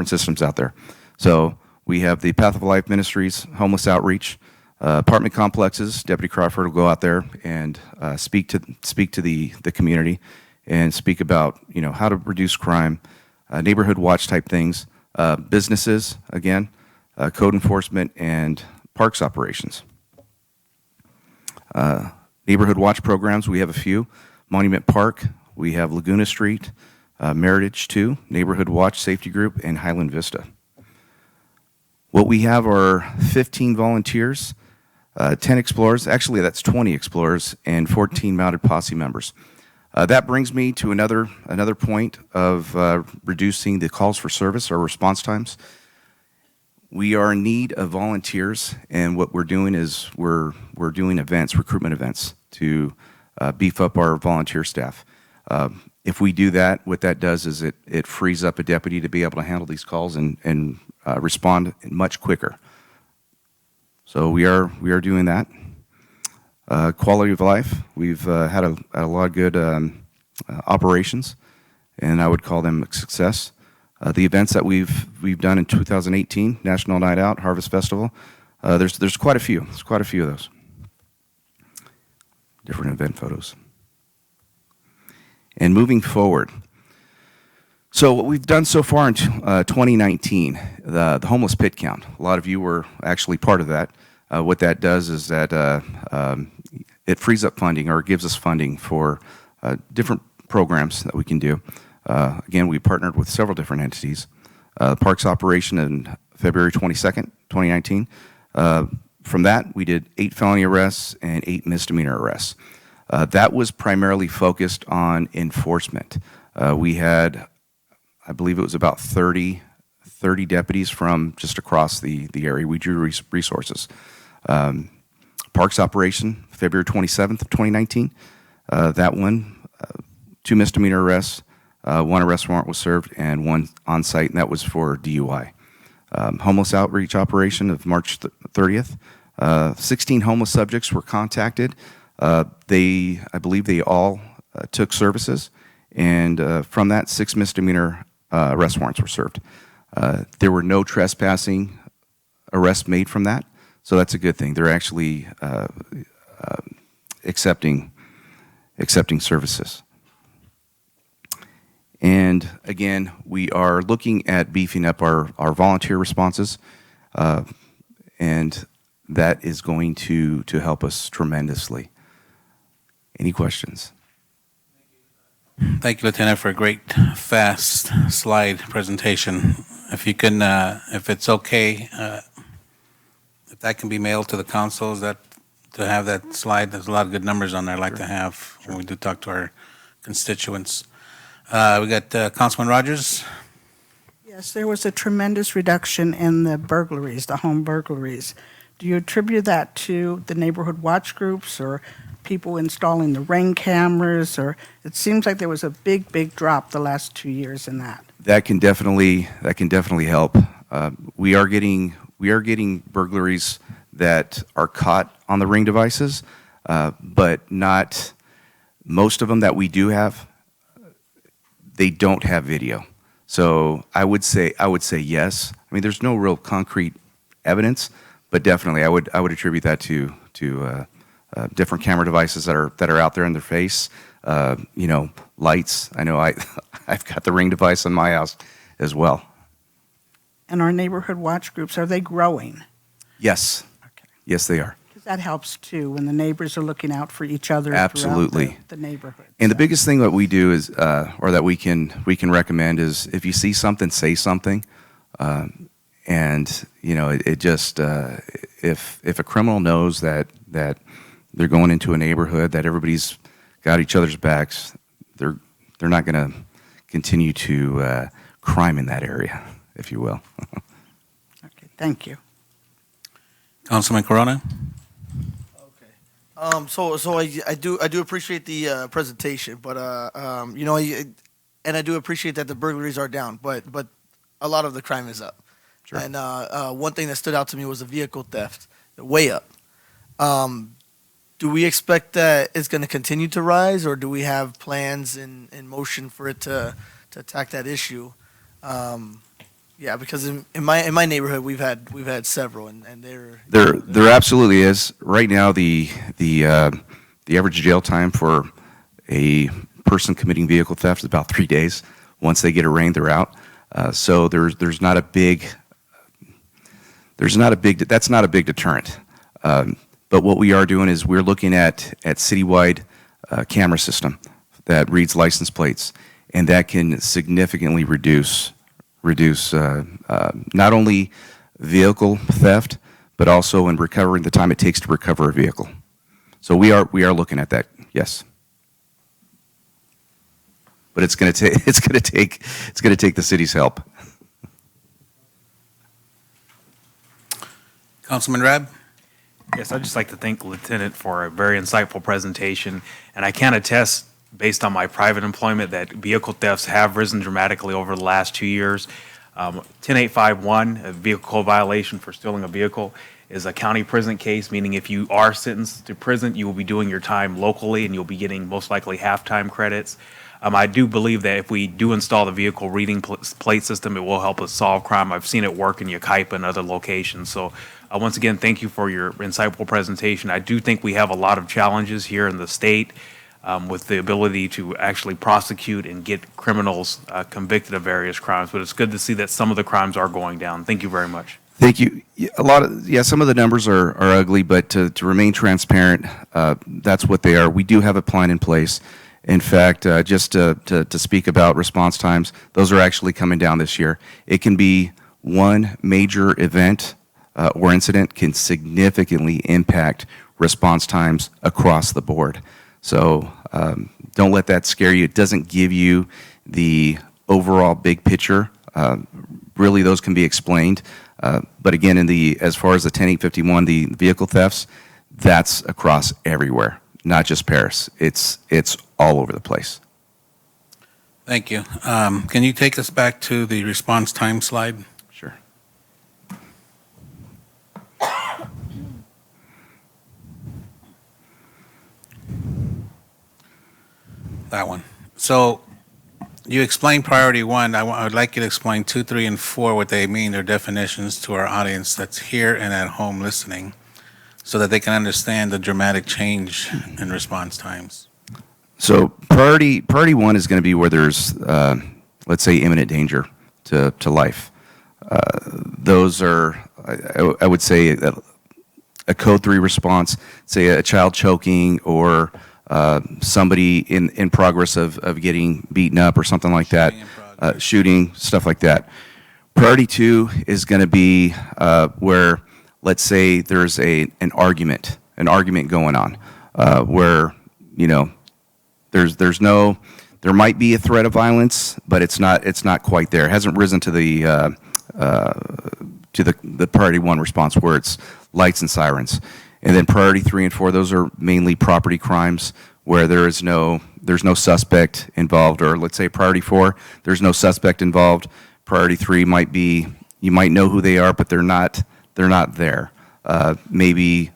systems out there. So we have the Path of Life Ministries, homeless outreach, apartment complexes. Deputy Crawford will go out there and speak to the community and speak about how to reduce crime, neighborhood watch type things, businesses again, code enforcement, and parks operations. Neighborhood watch programs, we have a few. Monument Park, we have Laguna Street, Meritage 2, Neighborhood Watch Safety Group, and Highland Vista. What we have are 15 volunteers, 10 explorers, actually that's 20 explorers, and 14 mounted posse members. That brings me to another point of reducing the calls for service or response times. We are in need of volunteers, and what we're doing is we're doing events, recruitment events, to beef up our volunteer staff. If we do that, what that does is it frees up a deputy to be able to handle these calls and respond much quicker. So we are doing that. Quality of life, we've had a lot of good operations, and I would call them a success. The events that we've done in 2018, National Night Out, Harvest Festival, there's quite a few. There's quite a few of those. Different event photos. And moving forward, so what we've done so far in 2019, the homeless pit count, a lot of you were actually part of that. What that does is that it frees up funding, or gives us funding for different programs that we can do. Again, we partnered with several different entities. Parks operation in February 22nd, 2019. From that, we did 8 felony arrests and 8 misdemeanor arrests. That was primarily focused on enforcement. We had, I believe it was about 30 deputies from just across the area. We drew resources. Parks operation, February 27th of 2019. That one, 2 misdemeanor arrests, 1 arrest warrant was served, and 1 on site, and that was for DUI. Homeless outreach operation of March 30th. 16 homeless subjects were contacted. I believe they all took services, and from that, 6 misdemeanor arrest warrants were served. There were no trespassing arrests made from that, so that's a good thing. They're actually accepting services. And again, we are looking at beefing up our volunteer responses, and that is going to help us tremendously. Any questions? Thank you, Lieutenant, for a great, fast slide presentation. If you can, if it's okay, if that can be mailed to the council, is that to have that slide? There's a lot of good numbers on there I'd like to have when we do talk to our constituents. We got Councilman Rogers. Yes, there was a tremendous reduction in the burglaries, the home burglaries. Do you attribute that to the neighborhood watch groups or people installing the Ring cameras? Or it seems like there was a big drop the last 2 years in that. That can definitely help. We are getting burglaries that are caught on the Ring devices, but not most of them that we do have. They don't have video. So I would say yes. I mean, there's no real concrete evidence, but definitely I would attribute that to different camera devices that are out there in their face. Lights. I know I've got the Ring device in my house as well. And our neighborhood watch groups, are they growing? Yes. Okay. Yes, they are. Because that helps too, when the neighbors are looking out for each other Absolutely. throughout the neighborhood. And the biggest thing that we do is, or that we can recommend is, if you see something, say something. And it just if a criminal knows that they're going into a neighborhood that everybody's got each other's backs, they're not going to continue to crime in that area, if you will. Okay, thank you. Councilman Corona? So I do appreciate the presentation, but and I do appreciate that the burglaries are down, but a lot of the crime is up. Sure. And one thing that stood out to me was the vehicle theft, way up. Do we expect that it's going to continue to rise, or do we have plans in motion for it to attack that issue? Yeah, because in my neighborhood we've had several, and There absolutely is. Right now, the average jail time for a person committing vehicle theft is about 3 days. Once they get arraigned, they're out. So that's not a big deterrent. But what we are doing is we're looking at citywide camera system that reads license plates, and that can significantly reduce not only vehicle theft, but also in recovering the time it takes to recover a vehicle. So we are looking at that. Yes. But it's going to take the city's help. Councilman Rab? Yes, I'd just like to thank Lieutenant for a very insightful presentation. And I can attest, based on my private employment, that vehicle thefts have risen dramatically over the last 2 years. 10851, a vehicle code violation for stealing a vehicle, is a county prison case, meaning if you are sentenced to prison, you will be doing your time locally and you'll be getting most likely half-time credits. I do believe that if we do install the vehicle reading plate system, it will help us solve crime. I've seen it work in Yucaipa and other locations. So once again, thank you for your insightful presentation. I do think we have a lot of challenges here in the state with the ability to actually prosecute and get criminals convicted of various crimes. But it's good to see that some of the crimes are going down. Thank you very much. Thank you. Some of the numbers are ugly, but to remain transparent, that's what they are. We do have a plan in place. In fact, just to speak about response times, those are actually coming down this year. It can be one major event or incident can significantly impact response times across the board. So don't let that scare you. It doesn't give you the overall big picture. Really, those can be explained. But again, as far as the 10851, the vehicle thefts, that's across everywhere, not just Perris. It's all over the place. Thank you. Can you take us back to the response time slide? Sure. That one. So you explained priority one. I would like you to explain 2, 3, and 4, what they mean, their definitions to our audience that's here and at home listening, so that they can understand the dramatic change in response times. So priority one is going to be where there's, let's say, imminent danger to life. Those are, I would say, a code 3 response, say a child choking or somebody in progress of getting beaten up or something like that, shooting, stuff like that. Priority 2 is going to be where, let's say, there's an argument going on, where there might be a threat of violence, but it's not quite there. It hasn't risen to the to the priority 1 response where it's lights and sirens. And then priority 3 and 4, those are mainly property crimes where there's no suspect involved, or let's say priority 4, there's no suspect involved. Priority 3 might be, you might know who they are, but they're not there. Maybe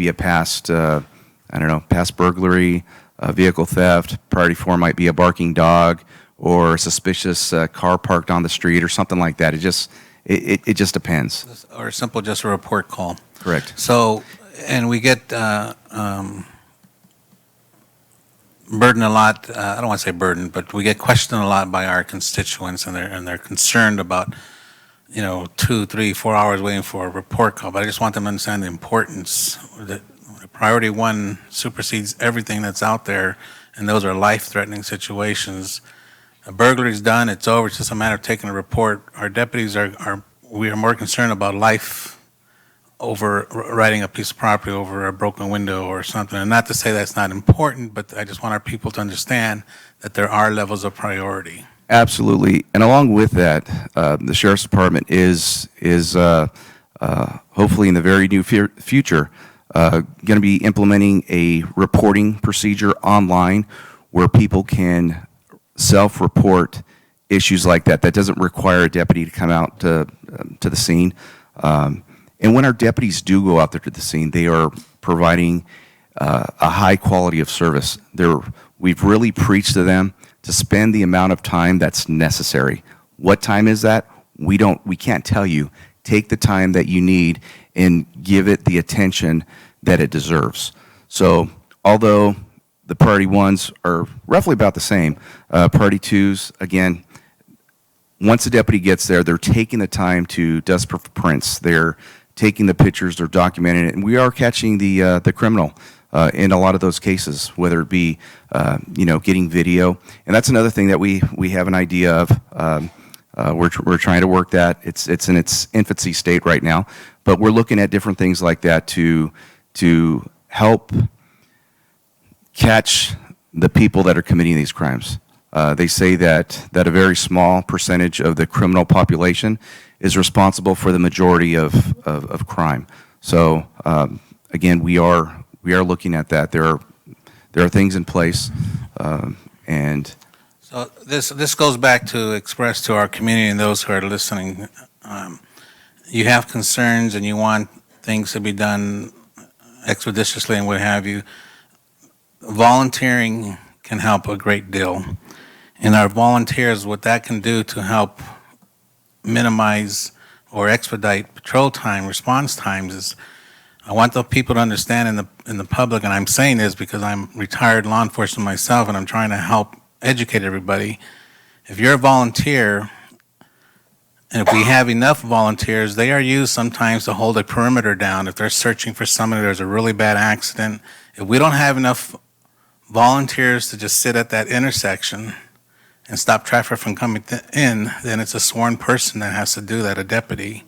a past, past burglary, vehicle theft. Priority 4 might be a barking dog or a suspicious car parked on the street or something like that. It just depends. Or simple, just a report call. Correct. So, and we get burdened a lot, I don't want to say burdened, but we get questioned a lot by our constituents, and they're concerned about, 2, 3, 4 hours waiting for a report call. But I just want them to understand the importance that priority 1 supersedes everything that's out there, and those are life-threatening situations. A burglary's done, it's over, it's just a matter of taking a report. Our deputies we are more concerned about life over writing a piece of property over a broken window or something. And not to say that's not important, but I just want our people to understand that there are levels of priority. Absolutely. And along with that, the Sheriff's Department is hopefully in the very near future going to be implementing a reporting procedure online where people can self-report issues like that. That doesn't require a deputy to come out to the scene. And when our deputies do go out there to the scene, they are providing a high quality of service. We've really preached to them to spend the amount of time that's necessary. What time is that? We can't tell you. Take the time that you need and give it the attention that it deserves. So although the priority 1s are roughly about the same, priority 2s, again, once a deputy gets there, they're taking the time to dust prints. They're taking the pictures, they're documenting it, and we are catching the criminal in a lot of those cases, whether it be getting video. And that's another thing that we have an idea of. We're trying to work that. It's in its infancy state right now, but we're looking at different things like that to help catch the people that are committing these crimes. They say that a very small percentage of the criminal population is responsible for the majority of crime. So again, we are looking at that. There are things in place, and so this goes back to express to our community and those who are listening. You have concerns and you want things to be done expeditiously and what have you. Volunteering can help a great deal. And our volunteers, what that can do to help minimize or expedite patrol time, response times, is I want the people to understand in the public, and I'm saying this because I'm retired law enforcement myself and I'm trying to help educate everybody. If you're a volunteer, and if we have enough volunteers, they are used sometimes to hold a perimeter down. If they're searching for somebody, there's a really bad accident. If we don't have enough volunteers to just sit at that intersection and stop traffic from coming in, then it's a sworn person that has to do that, a deputy.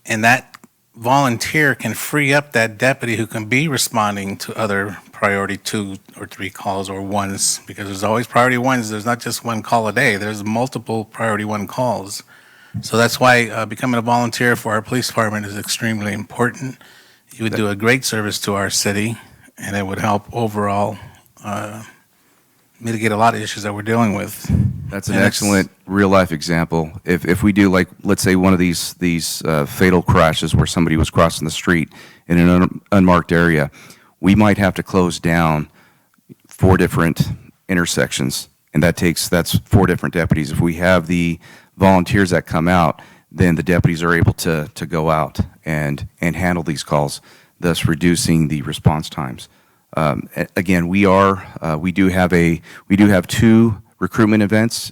And that volunteer can free up that deputy who can be responding to other priority 2 or 3 calls or 1s, because there's always priority 1s. There's not just one call a day. There's multiple priority 1 calls. So that's why becoming a volunteer for our police department is extremely important. You would do a great service to our city, and it would help overall mitigate a lot of issues that we're dealing with. That's an excellent real-life example. If we do, like, let's say one of these fatal crashes where somebody was crossing the street in an unmarked area, we might have to close down 4 different intersections, and that's 4 different deputies. If we have the volunteers that come out, then the deputies are able to go out and handle these calls, thus reducing the response times. Again, we do have 2 recruitment events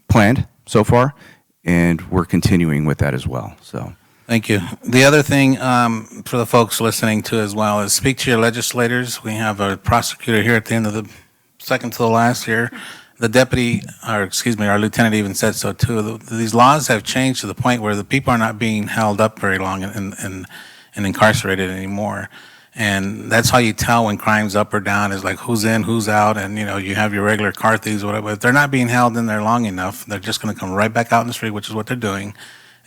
planned so far, and we're continuing with that as well. So, thank you. The other thing for the folks listening to as well is speak to your legislators. We have a prosecutor here at the end of the second to the last here. The deputy, or excuse me, our lieutenant even said so too. These laws have changed to the point where the people are not being held up very long and incarcerated anymore. And that's how you tell when crime's up or down, is like who's in, who's out, and you have your regular car thieves, whatever. If they're not being held in there long enough, they're just going to come right back out in the street, which is what they're doing,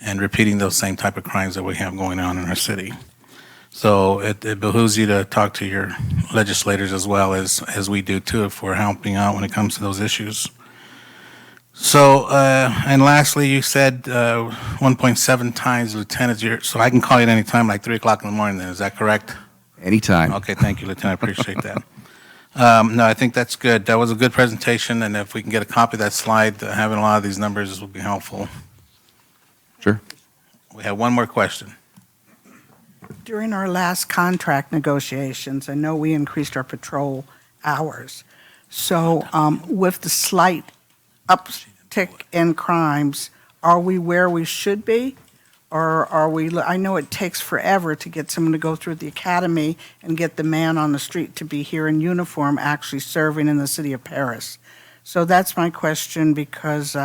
and repeating those same type of crimes that we have going on in our city. So it behooves you to talk to your legislators as well as we do too, if we're helping out when it comes to those issues. So, and lastly, you said 1.7 times lieutenant, so I can call you at any time, like 3 o'clock in the morning then, is that correct? Anytime. Okay, thank you, Lieutenant, I appreciate that. No, I think that's good. That was a good presentation, and if we can get a copy of that slide, having a lot of these numbers will be helpful. Sure. We have one more question. During our last contract negotiations, I know we increased our patrol hours. So with the slight uptick in crimes, are we where we should be? Or are we, I know it takes forever to get someone to go through the academy and get the man on the street to be here in uniform actually serving in the city of Perris. So that's my question, because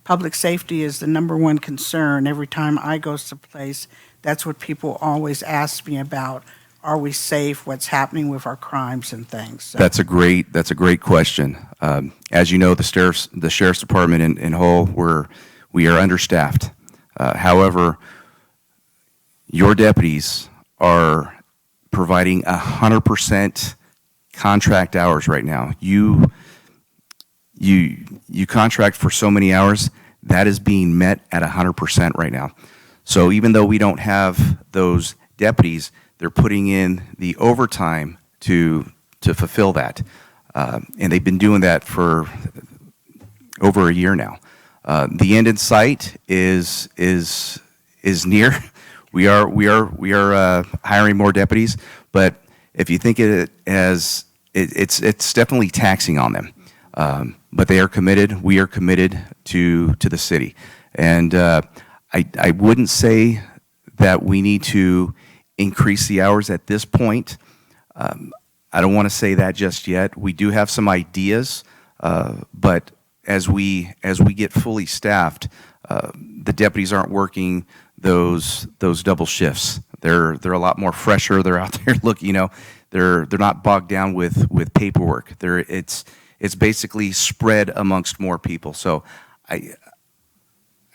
public safety is the number one concern. Every time I go someplace, that's what people always ask me about. Are we safe? What's happening with our crimes and things? So. That's a great question. As you know, the sheriff's department in Hull, we are understaffed. However, your deputies are providing 100% contract hours right now. You contract for so many hours, that is being met at 100% right now. So even though we don't have those deputies, they're putting in the overtime to fulfill that. And they've been doing that for over a year now. The end in sight is near. We are hiring more deputies, but if you think of it as it's definitely taxing on them. But they are committed. We are committed to the city, and I wouldn't say that we need to increase the hours at this point. I don't want to say that just yet. We do have some ideas, but as we get fully staffed, the deputies aren't working those double shifts. They're a lot more fresher. They're out there looking, they're not bogged down with paperwork. It's basically spread amongst more people. So I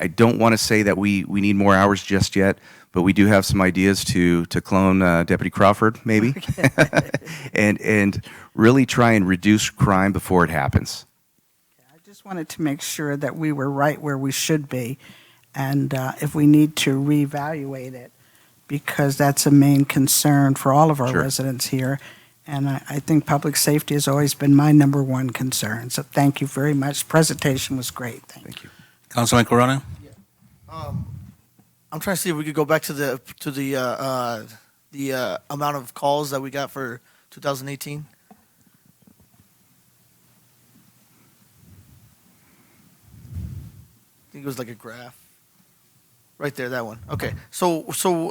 don't want to say that we need more hours just yet, but we do have some ideas to clone Deputy Crawford, maybe, and really try and reduce crime before it happens. I just wanted to make sure that we were right where we should be, and if we need to reevaluate it, because that's a main concern for all of our residents here. And I think public safety has always been my number one concern. So thank you very much. Presentation was great. Thank you. Councilman Corona? I'm trying to see if we could go back to the amount of calls that we got for 2018. I think it was like a graph. Right there, that one. Okay. So for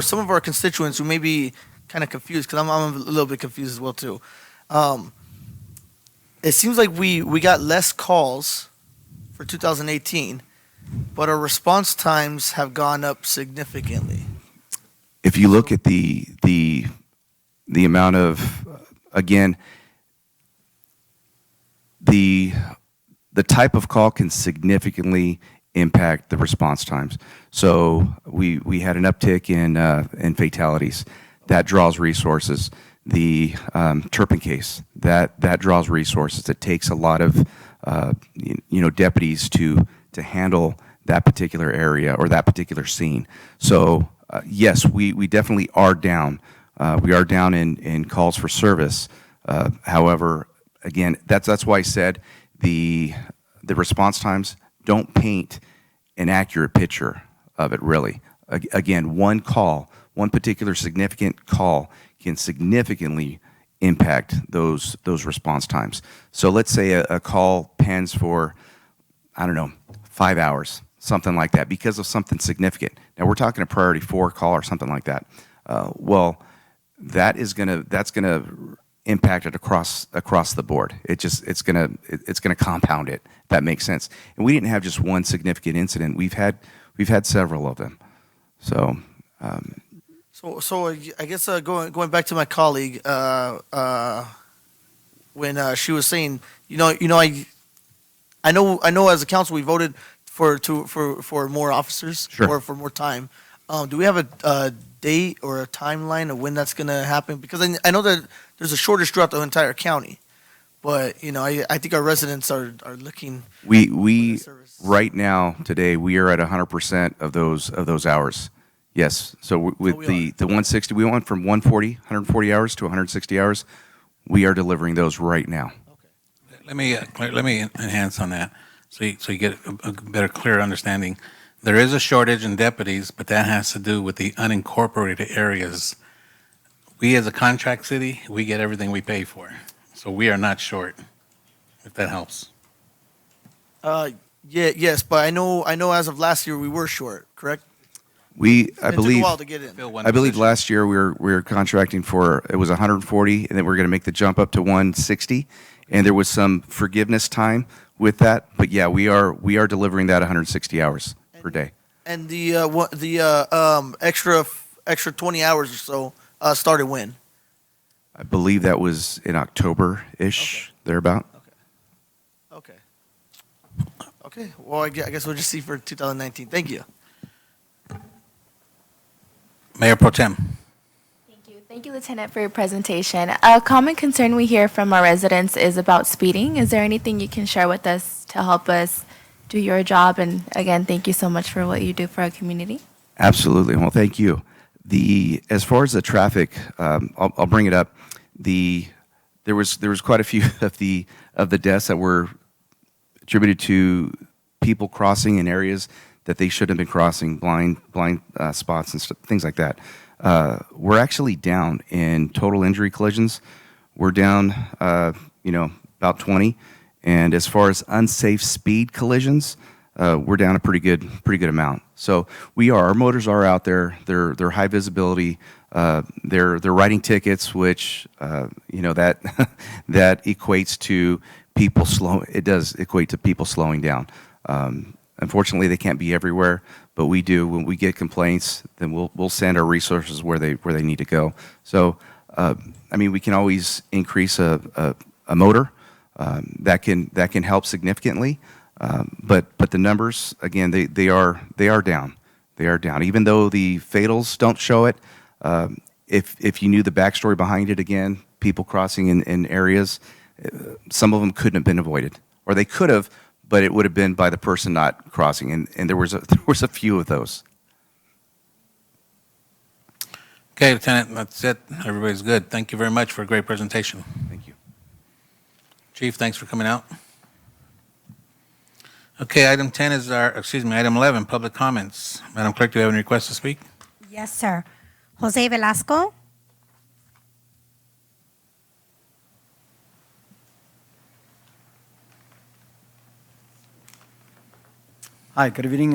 some of our constituents who may be kind of confused, because I'm a little bit confused as well too. It seems like we got less calls for 2018, but our response times have gone up significantly. If you look at the amount of, again, the type of call can significantly impact the response times. So we had an uptick in fatalities. That draws resources. The Turpin case, that draws resources. It takes a lot of deputies to handle that particular area or that particular scene. So yes, we definitely are down. We are down in calls for service. However, again, that's why I said the response times don't paint an accurate picture of it, really. Again, one particular significant call can significantly impact those response times. So let's say a call pens for, 5 hours, something like that, because of something significant. Now we're talking a priority 4 call or something like that. Well, that's gonna impact it across the board. It's gonna compound it. If that makes sense. And we didn't have just one significant incident. We've had several of them. So So I guess going back to my colleague, when she was saying, I know as a council we voted for more officers Sure. or for more time. Do we have a date or a timeline of when that's going to happen? Because I know that there's a shortage throughout the entire county, but I think our residents are looking. We right now today we are at 100% of those hours. Yes. So with we the 160, we went from 140 hours to 160 hours. We are delivering those right now. Let me enhance on that, so you get a better, clear understanding. There is a shortage in deputies, but that has to do with the unincorporated areas. We, as a contract city, we get everything we pay for, so we are not short, if that helps. Yes, but I know as of last year we were short, correct? I It took a believe while to get in. I believe last year we were contracting for, it was 140, and then we're going to make the jump up to 160, and there was some forgiveness time with that. But yeah, we are delivering that 160 hours per day. And the extra 20 hours or so started when? I believe that was in October-ish, thereabout. Okay. Well, I guess we'll just see for 2019. Thank you. Mayor Pro Tem. Thank you, Lieutenant, for your presentation. A common concern we hear from our residents is about speeding. Is there anything you can share with us to help us do your job? And again, thank you so much for what you do for our community. Absolutely. Well, thank you. As far as the traffic, I'll bring it up. There was quite a few of the deaths that were attributed to people crossing in areas that they shouldn't have been crossing, blind spots and things like that. We're actually down in total injury collisions. We're down, about 20. And as far as unsafe speed collisions, we're down a pretty good amount. So our motors are out there. They're high visibility. They're writing tickets, which that that equates to people slow. It does equate to people slowing down. Unfortunately, they can't be everywhere, but we do. When we get complaints, then we'll send our resources where they need to go. So, we can always increase a motor. That can help significantly. But the numbers, again, they are down. They are down. Even though the fatals don't show it, if you knew the backstory behind it, again, people crossing in areas, some of them couldn't have been avoided, or they could have, but it would have been by the person not crossing, and there was a few of those. Okay, Lieutenant, that's it. Everybody's good. Thank you very much for a great presentation. Thank you. Chief, thanks for coming out. Okay, item 11, public comments. Madam Clerk, do you have any requests to speak? Yes, sir. Jose Velasco. Hi, good evening,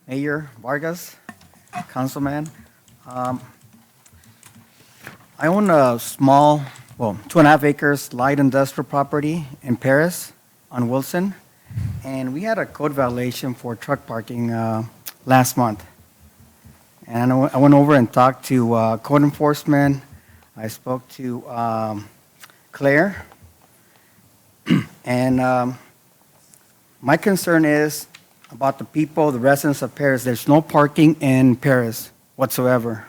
Mayor Vargas, Councilman. I own a small, 2.5 acres light industrial property in Perris on Wilson, and we had a code violation for truck parking last month. And I went over and talked to code enforcement. I spoke to Claire, and my concern is about the people, the residents of Perris. There's no parking in Perris whatsoever.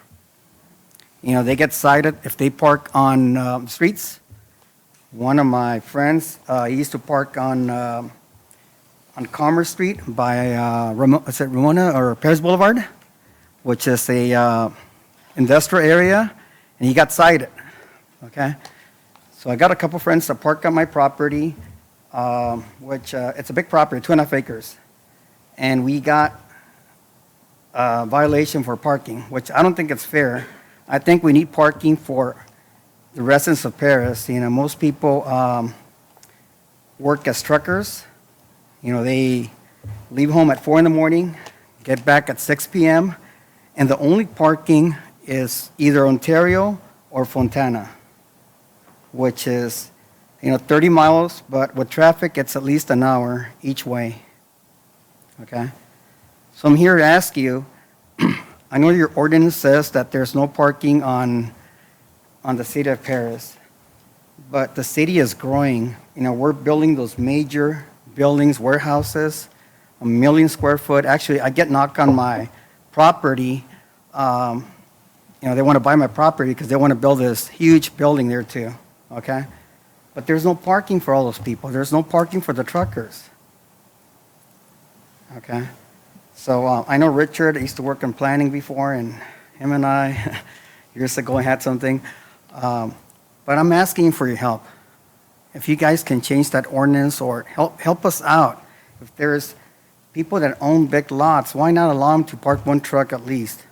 They get cited if they park on streets. One of my friends, he used to park on Commerce Street by Ramona or Perris Boulevard, which is a industrial area, and he got cited. Okay, so I got a couple friends that park on my property, which it's a big property, 2.5 acres. And we got a violation for parking, which I don't think it's fair. I think we need parking for the residents of Perris. Most people work as truckers. They leave home at 4 in the morning, get back at 6 p.m., and the only parking is either Ontario or Fontana, which is 30 miles, but with traffic, it's at least an hour each way. Okay? So I'm here to ask you, I know your ordinance says that there's no parking on the city of Perris, but the city is growing. You know, we're building those major buildings, warehouses, 1 million square foot. Actually, I get knocked on my property. You know, they want to buy my property because they want to build this huge building there too, okay? But there's no parking for all those people. There's no parking for the truckers, okay? So I know Richard used to work in planning before, and him and I years ago had something. But I'm asking for your help. If you guys can change that ordinance or help us out. If there's people that own big lots, why not allow them to park one truck at least?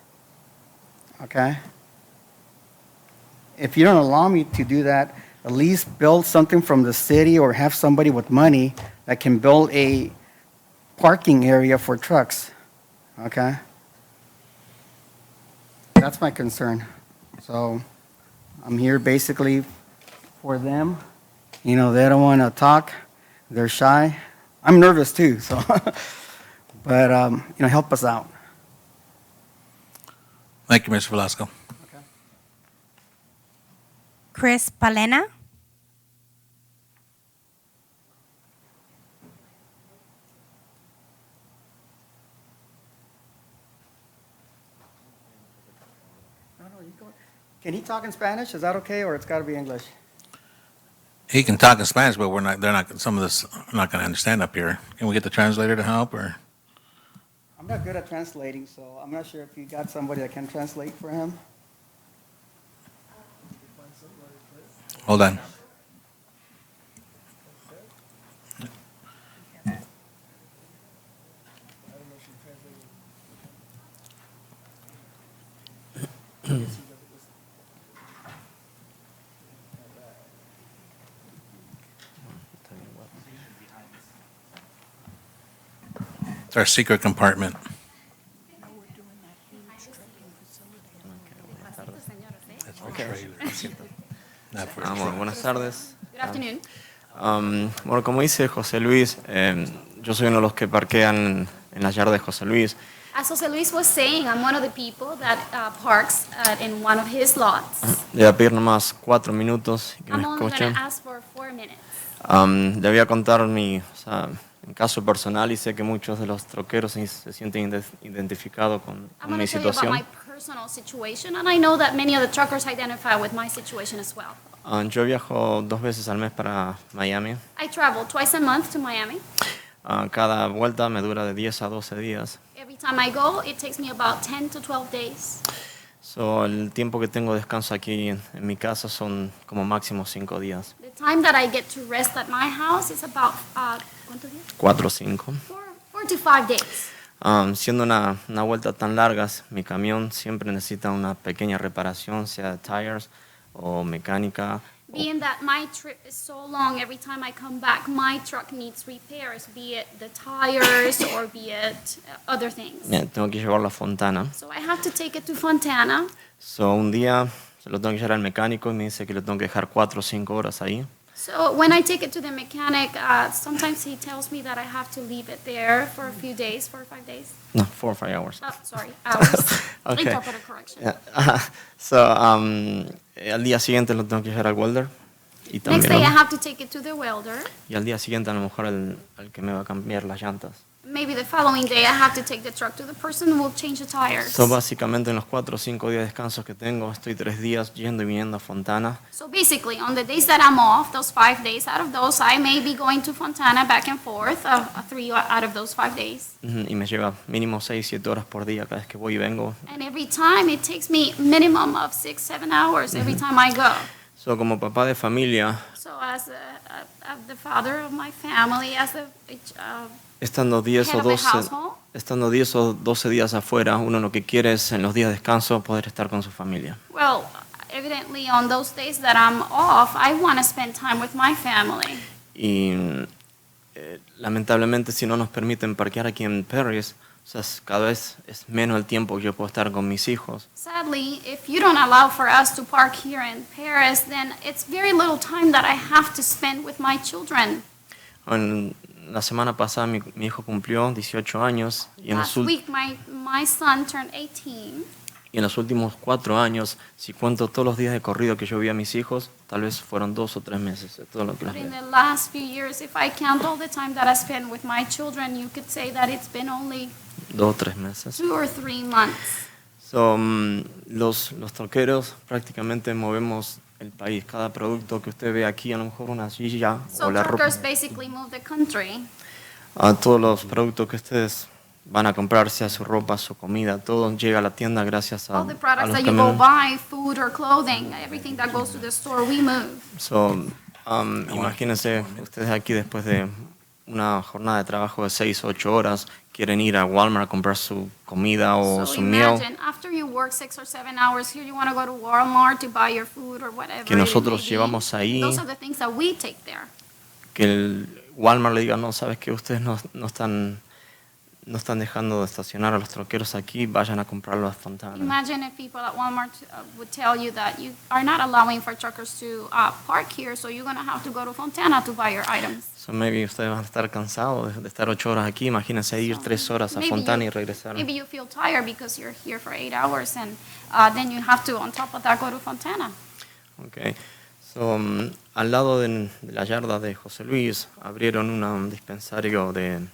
Okay? If you don't allow me to do that, at least build something from the city or have somebody with money that can build a parking area for trucks. Okay? That's my concern. So I'm here basically for them. You know, they don't want to talk. They're shy. I'm nervous too, so. But, you know, help us out. Thank you, Mr. Velasco. Chris Palena. Can he talk in Spanish? Is that okay, or it's got to be English? He can talk in Spanish, but they're not, some of this, I'm not going to understand up here. Can we get the translator to help, or? I'm not good at translating, so I'm not sure if you got somebody that can translate for him. Hold on. It's our secret compartment. Buenas tardes. Good afternoon. Bueno, como dice José Luis, yo soy uno de los que parquean en las yardas de José Luis. As Jose Luis was saying, I'm one of the people that parks in one of his lots. Le voy a pedir nomás 4 minutos y que me I'm only going escuchen. to ask for 4 minutes. Le voy a contar mi caso personal y sé que muchos de los troqueros se sienten identificados con I'm going mi to tell you about situación. my personal situation, and I know that many of the truckers identify with my situation as well. Yo viajo 2 veces al mes para Miami. I travel twice a month to Miami. Cada vuelta me dura de 10 a 12 días. Every time I go, it takes me about 10 to 12 days. El tiempo que tengo de descanso aquí en mi casa son como máximo 5 días. The time that I get to rest at my house is about, ¿cuántos días? 4 o 5. 4 to 5 days. Siendo una vuelta tan largas, mi camión siempre necesita una pequeña reparación, sea de tires o mecánica. Being that my trip is so long, every time I come back, my truck needs repairs, be it the tires or be it other things. Tengo que llevarlo a Fontana. So I have to take it to Fontana. Un día se lo tengo que llevar al mecánico y me dice que lo tengo que dejar 4 o 5 horas ahí. So when I take it to the mechanic, sometimes he tells me that I have to leave it there for a few days, 4 or 5 days. No, 4 or 5 hours. Oh, sorry, hours. Okay. Interpreter correction. Al día siguiente lo tengo que llevar al welder. Y Next day I have to take it to the welder. Y al día siguiente a lo mejor el que me va a cambiar las llantas. Maybe the following day I have to take the truck to the person who will change the tires. Básicamente en los 4 o 5 días de descanso que tengo, estoy 3 días yendo y viniendo a Fontana. So basically, on the days that I'm off, those 5 days out of those, I may be going to Fontana back and forth, 3 out of those 5 days. Y me lleva mínimo 6-7 horas por día cada vez que voy y vengo. And every time it takes me minimum of 6-7 hours every time I go. Como papá de familia, So as the father of my family, as the estando 10 head o of the 12, household, estando 10 o 12 días afuera, uno lo que quiere es en los días de descanso poder estar con su familia. well, evidently on those days that I'm off, I want to spend time with my family. Y lamentablemente si no nos permiten parquear aquí en Perris, cada vez es menos el tiempo que yo puedo estar con mis hijos. Sadly, if you don't allow for us to park here in Paris, then it's very little time that I have to spend with my children. la semana pasada mi hijo cumplió 18 años y Last week, my son turned 18. y en los últimos 4 años, si cuento todos los días de corrido que yo vi a mis hijos, tal vez fueron 2 o 3 meses de todo lo que los But in veo. the last few years, if I count all the time that I spent with my children, you could say that it's been only 2 o 3 meses. 2 or 3 months. So, los troqueros prácticamente movemos el país. Cada producto que usted ve aquí, a lo mejor una silla So o la ropa, truckers basically move the country. a todos los productos que ustedes van a comprar, sea su ropa, su comida, todo llega a la tienda gracias a, All the a products los that you go camiones. buy, food or clothing, everything that goes to the store, we move. So, imagínense ustedes aquí después de una jornada de trabajo de 6 o 8 horas, quieren ir a Walmart a comprar su comida o So su meal, imagine, after you work 6 or 7 hours here, you want to go to Walmart to buy your food or whatever. que it nosotros may be. llevamos ahí, Those are the things that we take there. que el Walmart le diga, no, sabes que ustedes no están dejando de estacionar a los troqueros aquí, vayan a comprarlo a Fontana. Imagine if people at Walmart would tell you that you are not allowing for truckers to park here, so you're going to have to go to Fontana to buy your items. So maybe ustedes van a estar cansados de estar 8 horas aquí, imagínense ir 3 horas a Maybe Fontana y you- regresar. Maybe you feel tired because you're here for 8 hours, and then you have to, on top of that, go to Fontana. Okay. So, al lado de la yarda de José Luis abrieron un dispensario de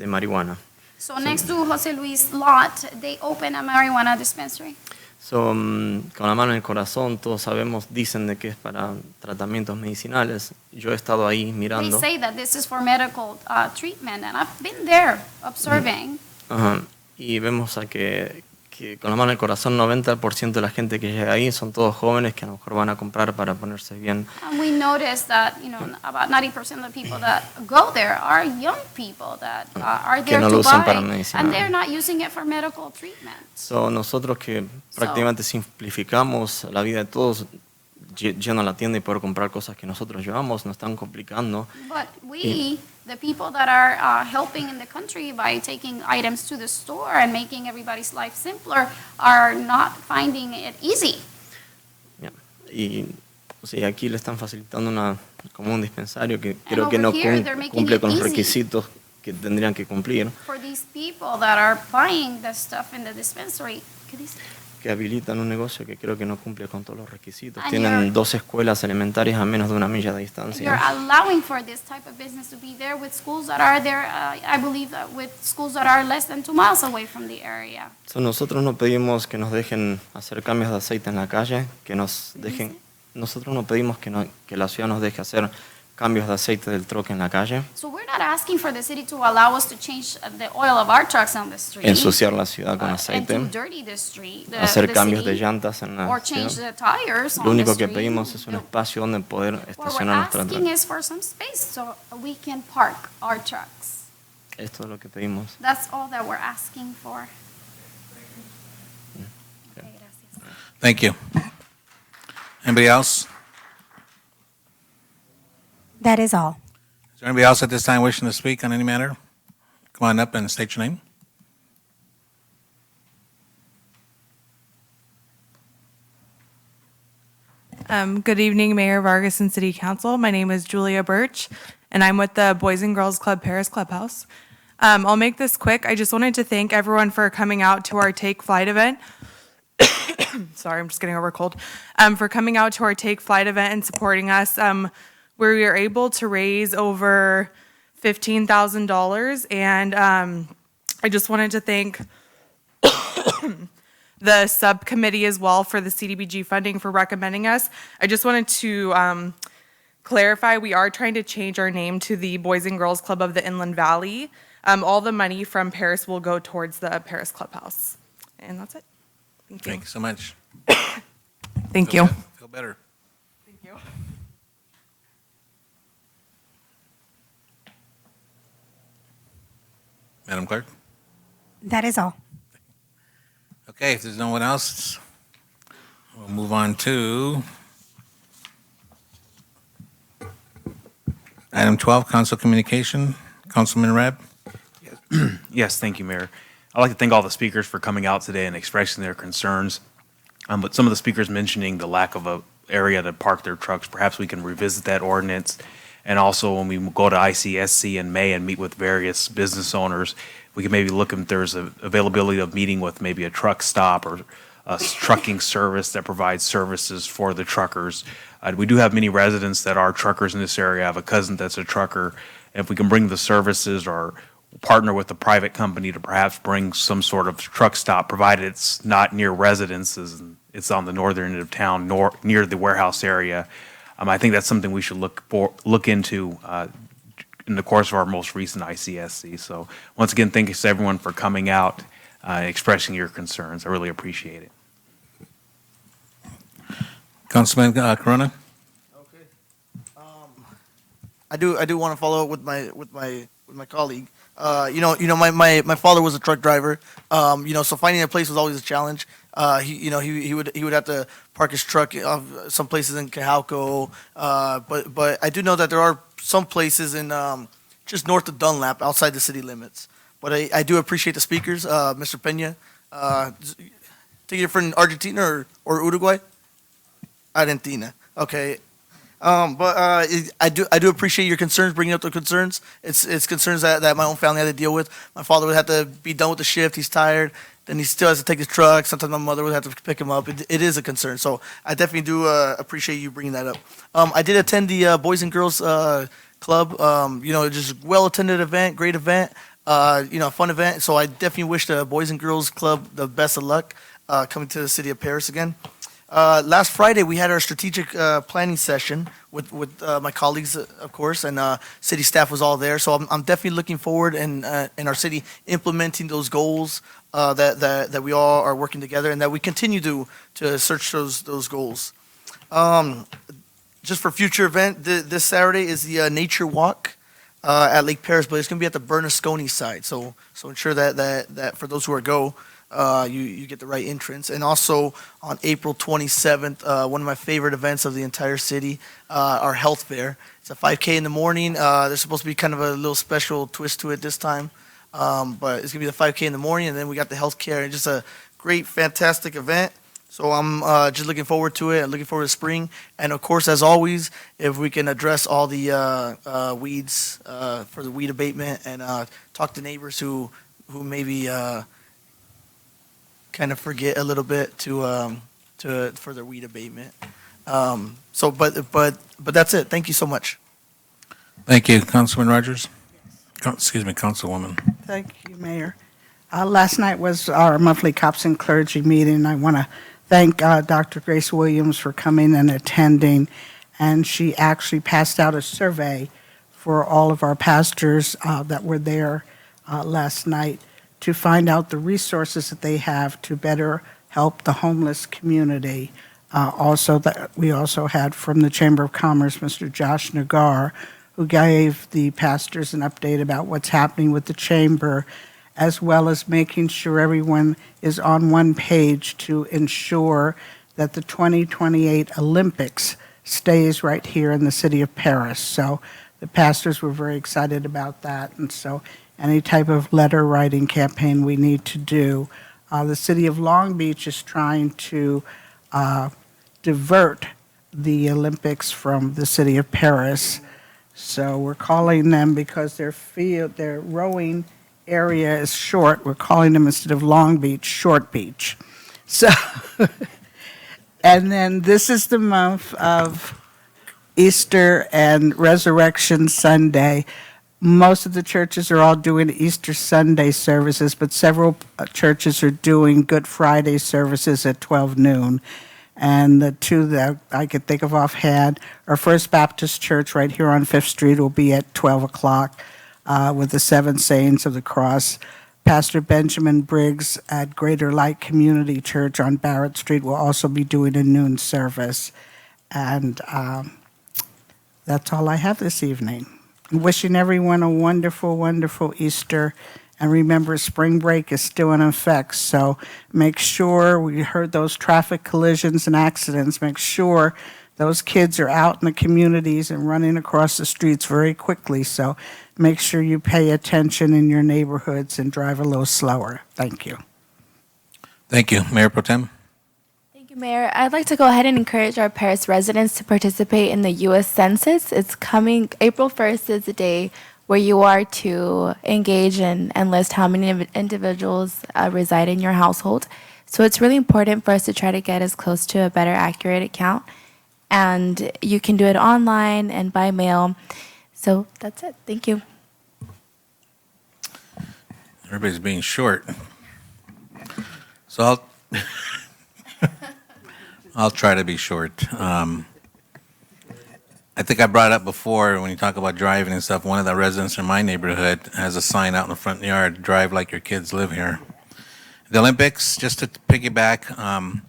marihuana. So next to Jose Luis' lot, they open a marijuana dispensary. So, con la mano en el corazón, todos sabemos, dicen de que es para tratamientos medicinales. Yo he estado ahí They mirando. say that this is for medical treatment, and I've been there observing. Ajá. Y vemos que con la mano en el corazón, 90% de la gente que llega ahí son todos jóvenes que a lo mejor van a comprar para ponerse bien. And we notice that, about 90% of the people that go there are young people that are Que there no to lo usan buy, para medicina. and they're not using it for medical treatment. So, nosotros que prácticamente simplificamos la vida de todos, yendo a la tienda y poder comprar cosas que nosotros llevamos, nos están complicando. But we, the people that are helping in the country by taking items to the store and making everybody's life simpler, are not finding it easy. Y o sea, aquí le están facilitando como un dispensario que creo over que no here, they're making cumple it con los easy. requisitos que tendrían que cumplir, For these people that are buying the stuff in the dispensary, ¿qué dice? que habilitan un negocio que creo que no cumple con todos los requisitos. And Tienen you're- 2 escuelas elementarias a menos de 1 milla de You're distancia. allowing for this type of business to be there with schools that are there, I believe, that with schools that are less than 2 miles away from the area. So, nosotros no pedimos que nos dejen hacer cambios de aceite en la calle, que nos dejen. Nosotros no pedimos que la ciudad nos deje hacer cambios de aceite del troque en la calle, So we're not asking for the city to allow us to change the oil of our trucks on the street. ensuciar la ciudad con and aceite, to dirty the street, hacer the cambios city, de llantas en la or change ciudad. the tires Lo on the único que street. pedimos es un espacio donde poder What we're estacionar nuestro asking truck. is for some space so we can park our trucks. Esto es lo que pedimos. That's all that we're asking for. Okay, gracias. Thank you. Anybody else? That is all. Is there anybody else at this time wishing to speak on any matter? Come on up and state your name. Good evening, Mayor Vargas and City Council. My name is Julia Birch, and I'm with the Boys and Girls Club Perris Clubhouse. I'll make this quick. I just wanted to thank everyone for coming out to our Take Flight event. Sorry, I'm just getting over a cold. For coming out to our Take Flight event and supporting us, where we were able to raise over $15,000. And I just wanted to thank the subcommittee as well for the CDBG funding for recommending us. I just wanted to clarify, we are trying to change our name to the Boys and Girls Club of the Inland Valley. All the money from Perris will go towards the Perris Clubhouse. And that's it. Thank you. Thank you so much. Thank you. Feel better. Thank you. Madam Clerk? That is all. Okay, if there's no one else, we'll move on to item 12, council communication. Councilman Reb? Yes, thank you, Mayor. I'd like to thank all the speakers for coming out today and expressing their concerns. But some of the speakers mentioning the lack of a area to park their trucks, perhaps we can revisit that ordinance And also, when we go to ICSC in May and meet with various business owners, we can maybe look if there's a availability of meeting with maybe a truck stop or a trucking service that provides services for the truckers. We do have many residents that are truckers in this area. I have a cousin that's a trucker. And if we can bring the services or partner with a private company to perhaps bring some sort of truck stop, provided it's not near residences, and it's on the northern end of town, near the warehouse area. I think that's something we should look into in the course of our most recent ICSC. So once again, thank you to everyone for coming out and expressing your concerns. I really appreciate it. Councilman Corona? I do want to follow up with my colleague. My father was a truck driver. So finding a place was always a challenge. He would have to park his truck some places in Cajauco. But I do know that there are some places in just north of Dunlap, outside the city limits. But I do appreciate the speakers, Mr. Pena. Take it from Argentina or Uruguay? Argentina. Okay. I do appreciate your concerns, bringing up the concerns. It's concerns that my own family had to deal with. My father would have to be done with the shift. He's tired. Then he still has to take his truck. Sometimes my mother would have to pick him up. It is a concern. So I definitely do appreciate you bringing that up. I did attend the Boys and Girls Club. Just well-attended event, great event, fun event. So I definitely wish the Boys and Girls Club the best of luck coming to the city of Perris again. Last Friday, we had our strategic planning session with my colleagues, of course, and city staff was all there. So I'm definitely looking forward in our city implementing those goals that we all are working together, and that we continue to search those goals. Just for future event, this Saturday is the nature walk at Lake Perris, but it's going to be at the Bernasconi side. So ensure that for those who go. You get the right entrance. And also on April 27th, one of my favorite events of the entire city, our health fair. It's a 5K in the morning. There's supposed to be kind of a little special twist to it this time. But it's going to be the 5K in the morning, and then we got the health care, and just a great, fantastic event. So I'm just looking forward to it and looking forward to spring. And of course, as always, if we can address all the weeds for the weed abatement and talk to neighbors who maybe kind of forget a little bit for their weed abatement. But that's it. Thank you so much. Thank you, Councilman Rogers. Excuse me, Councilwoman. Thank you, Mayor. Last night was our monthly Cops and Clergy meeting. I want to thank Dr. Grace Williams for coming and attending. And she actually passed out a survey for all of our pastors that were there last night to find out the resources that they have to better help the homeless community. We also had from the Chamber of Commerce, Mr. Josh Nagar, who gave the pastors an update about what's happening with the chamber, as well as making sure everyone is on one page to ensure that the 2028 Olympics stays right here in the city of Perris. So the pastors were very excited about that, and so any type of letter writing campaign we need to do. The city of Long Beach is trying to divert the Olympics from the city of Perris. So we're calling them, because their rowing area is short, we're calling them, instead of Long Beach, Short Beach. So, and then this is the month of Easter and Resurrection Sunday. Most of the churches are all doing Easter Sunday services, but several churches are doing Good Friday services at 12 noon. And the two that I could think of offhand, our First Baptist Church right here on 5th Street will be at 12 o'clock with the Seven Saints of the Cross. Pastor Benjamin Briggs at Greater Light Community Church on Barrett Street will also be doing a noon service. And that's all I have this evening. Wishing everyone a wonderful, wonderful Easter. And remember, spring break is still in effect, so make sure, we heard those traffic collisions and accidents, make sure those kids are out in the communities and running across the streets very quickly. So make sure you pay attention in your neighborhoods and drive a little slower. Thank you. Thank you. Mayor Pro Tem? Thank you, Mayor, I'd like to go ahead and encourage our Paris residents to participate in the U.S. Census. It's coming, April 1st is the day where you are to engage and list how many individuals reside in your household. So it's really important for us to try to get as close to a better accurate account. And you can do it online and by mail. So that's it. Thank you. Everybody's being short. So I'll try to be short. I think I brought up before when you talk about driving and stuff, one of the residents in my neighborhood has a sign out in the front yard, drive like your kids live here. The Olympics, just to piggyback,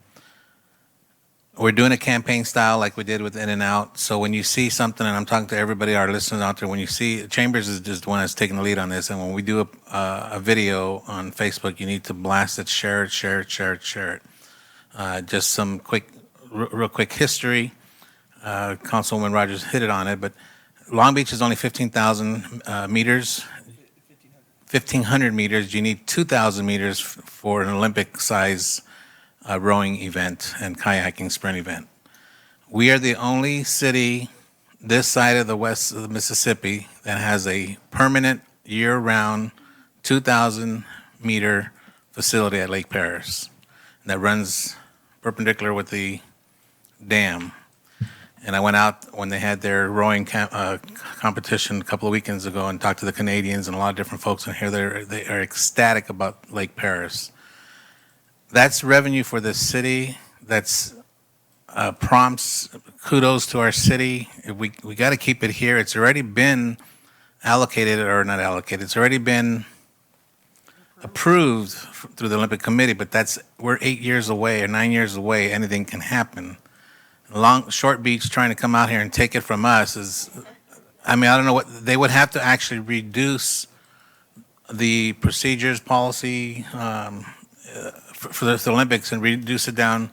we're doing a campaign style like we did with In-N-Out. So when you see something, and I'm talking to everybody, our listeners out there, when you see, Chambers is just the one that's taking the lead on this, and when we do a video on Facebook, you need to blast it, share it, share it, share it, share it. Just some real quick history. Councilwoman Rogers hit it on it, but Long Beach is only 15,000 meters. 1,500 meters. You need 2,000 meters for an Olympic-size rowing event and kayaking sprint event. We are the only city this side of the west of the Mississippi that has a permanent year-round 2,000-meter facility at Lake Perris that runs perpendicular with the dam. And I went out when they had their rowing competition a couple of weekends ago and talked to the Canadians and a lot of different folks in here. They are ecstatic about Lake Perris. That's revenue for the city. That's prompts kudos to our city. We got to keep it here. It's already been allocated, or not allocated. It's already been approved through the Olympic Committee, but we're 8 years away or 9 years away. Anything can happen. Short Beach trying to come out here and take it from us is, I mean, I don't know what, they would have to actually reduce the procedures, policy for the Olympics and reduce it down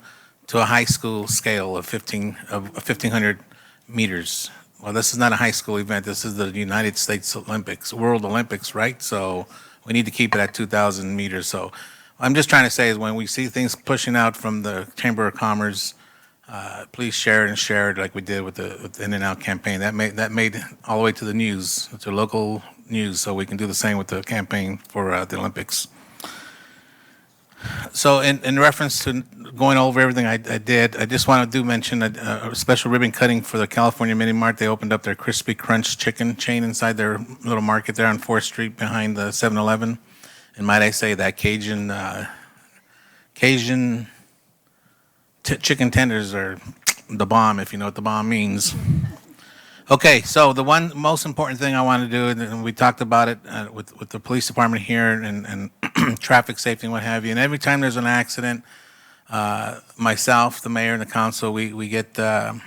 to a high school scale of 1,500 meters. Well, this is not a high school event. This is the United States Olympics, World Olympics, right? So we need to keep it at 2,000 meters. So I'm just trying to say is when we see things pushing out from the Chamber of Commerce, please share it like we did with the In-N-Out campaign. That made it all the way to the news, to local news, so we can do the same with the campaign for the Olympics. So in reference to going over everything I did, I just want to mention a special ribbon cutting for the California Mini Mart. They opened up their Crispy Crunch chicken chain inside their little market there on 4th Street behind the 7-Eleven. And might I say that Cajun chicken tenders are the bomb, if you know what the bomb means. Okay, so the one most important thing I want to do, and we talked about it with the police department here and traffic safety and what have you, and every time there's an accident, myself, the mayor, and the council, we get a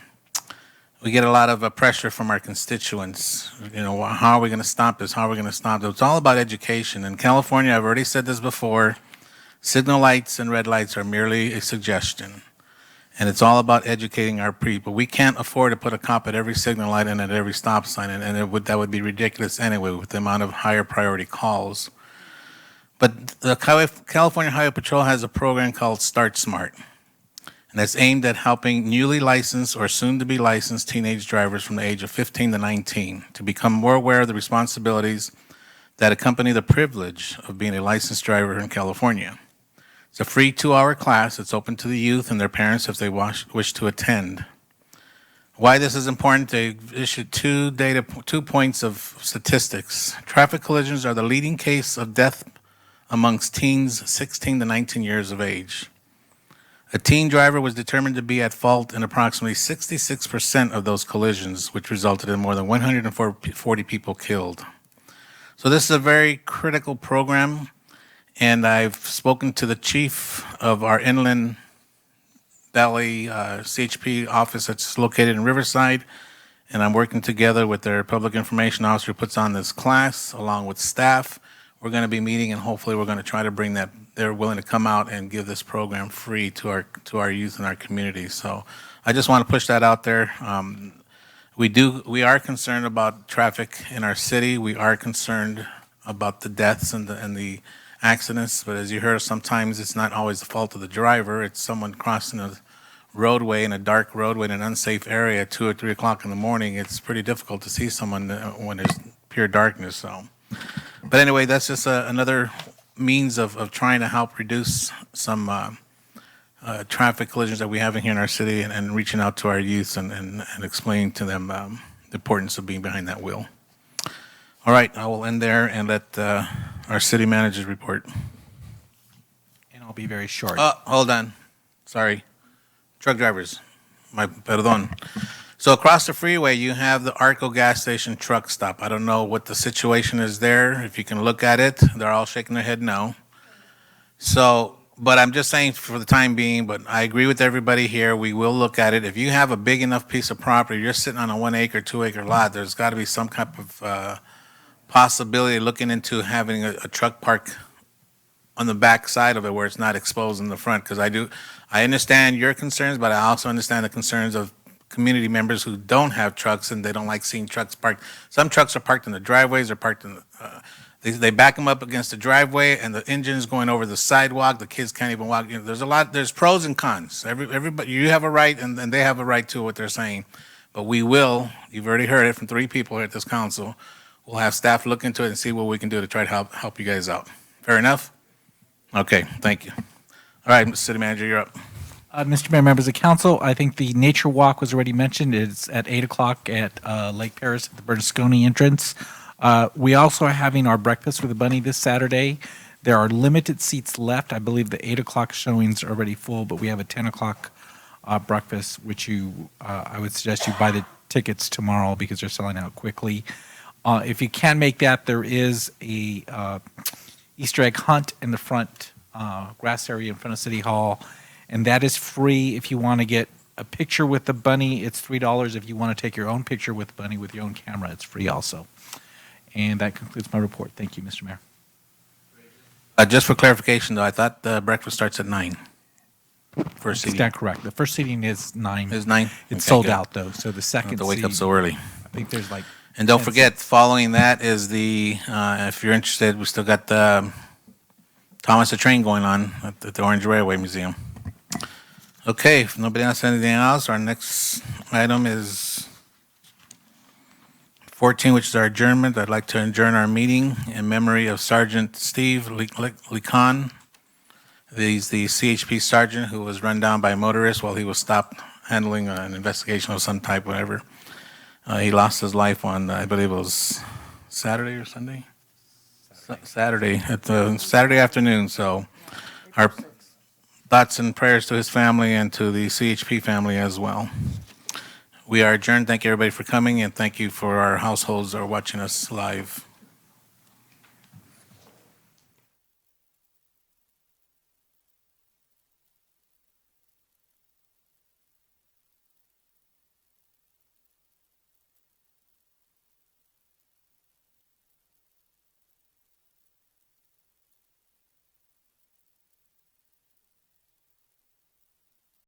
lot of pressure from our constituents. You know, how are we going to stop this? How are we going to stop this? It's all about education. In California, I've already said this before, signal lights and red lights are merely a suggestion. And it's all about educating our people. We can't afford to put a cop at every signal light and at every stop sign, and that would be ridiculous anyway with the amount of higher priority calls. But the California Highway Patrol has a program called Start Smart, and that's aimed at helping newly licensed or soon-to-be licensed teenage drivers from the age of 15 to 19 to become more aware of the responsibilities that accompany the privilege of being a licensed driver in California. It's a free 2-hour class. It's open to the youth and their parents if they wish to attend. Why this is important, they issued 2 points of statistics. Traffic collisions are the leading case of death amongst teens 16 to 19 years of age. A teen driver was determined to be at fault in approximately 66% of those collisions, which resulted in more than 140 people killed. So this is a very critical program. And I've spoken to the chief of our Inland Valley CHP office that's located in Riverside, and I'm working together with their public information officer who puts on this class along with staff. We're going to be meeting, and hopefully we're going to try to bring that. They're willing to come out and give this program free to our youth and our community. So I just want to push that out there. We are concerned about traffic in our city. We are concerned about the deaths and the accidents, but as you heard, sometimes it's not always the fault of the driver. It's someone crossing roadway, in a dark roadway, in an unsafe area at 2 or 3 o'clock in the morning, it's pretty difficult to see someone when there's pure darkness, so. But anyway, that's just another means of trying to help reduce some traffic collisions that we have in here in our city, and reaching out to our youth and explaining to them the importance of being behind that wheel. All right, I will end there and let our city managers report. And I'll be very short. Hold on. Sorry. Truck drivers. Perdón. So across the freeway, you have the Arco gas station truck stop. I don't know what the situation is there. If you can look at it, they're all shaking their head no. So, but I'm just saying for the time being, but I agree with everybody here. We will look at it. If you have a big enough piece of property, you're sitting on a 1 acre, 2 acre lot, there's got to be some type of possibility of looking into having a truck park on the back side of it where it's not exposed in the front. Because I understand your concerns, but I also understand the concerns of community members who don't have trucks and they don't like seeing trucks parked. Some trucks are parked in the driveways, they're parked in they back them up against the driveway, and the engine's going over the sidewalk. The kids can't even walk. You know, there's pros and cons. Everybody, you have a right, and they have a right to what they're saying. But we will, you've already heard it from 3 people here at this council, we'll have staff look into it and see what we can do to try to help you guys out. Fair enough? Okay, thank you. All right, City Manager, you're up. Mr. Mayor, members of council, I think the nature walk was already mentioned. It's at 8 o'clock at Lake Perris at the Bernasconi entrance. We also are having our breakfast with the bunny this Saturday. There are limited seats left. I believe the 8 o'clock showings are already full, but we have a 10 o'clock breakfast, which I would suggest you buy the tickets tomorrow because they're selling out quickly. If you can make that, there is a Easter egg hunt in the front grass area in front of City Hall, and that is free. If you want to get a picture with the bunny, it's $3. If you want to take your own picture with the bunny with your own camera, it's free also. And that concludes my report. Thank you, Mr. Mayor. Just for clarification, though, I thought the breakfast starts at 9. First seating. Is that correct? The first seating is 9. Is 9? It's Okay, sold good. out, though, so the second Don't have to wake up seat- so early. I think there's like... And don't 10 forget, following that is if you're interested, we still got the Thomas the Train going on at the Orange Railway Museum. Okay, if nobody else has anything else, our next item is 14, which is our adjournment. I'd like to adjourn our meeting in memory of Sergeant Steve Lican. He's the CHP sergeant who was run down by a motorist while he was stopped handling an investigation of some type, whatever. He lost his life on, I believe it was Saturday or Sunday? Saturday, at the Saturday afternoon. So our thoughts and prayers to his family and to the CHP family as well. We are adjourned. Thank you, everybody, for coming, and thank you for our households that are watching us live.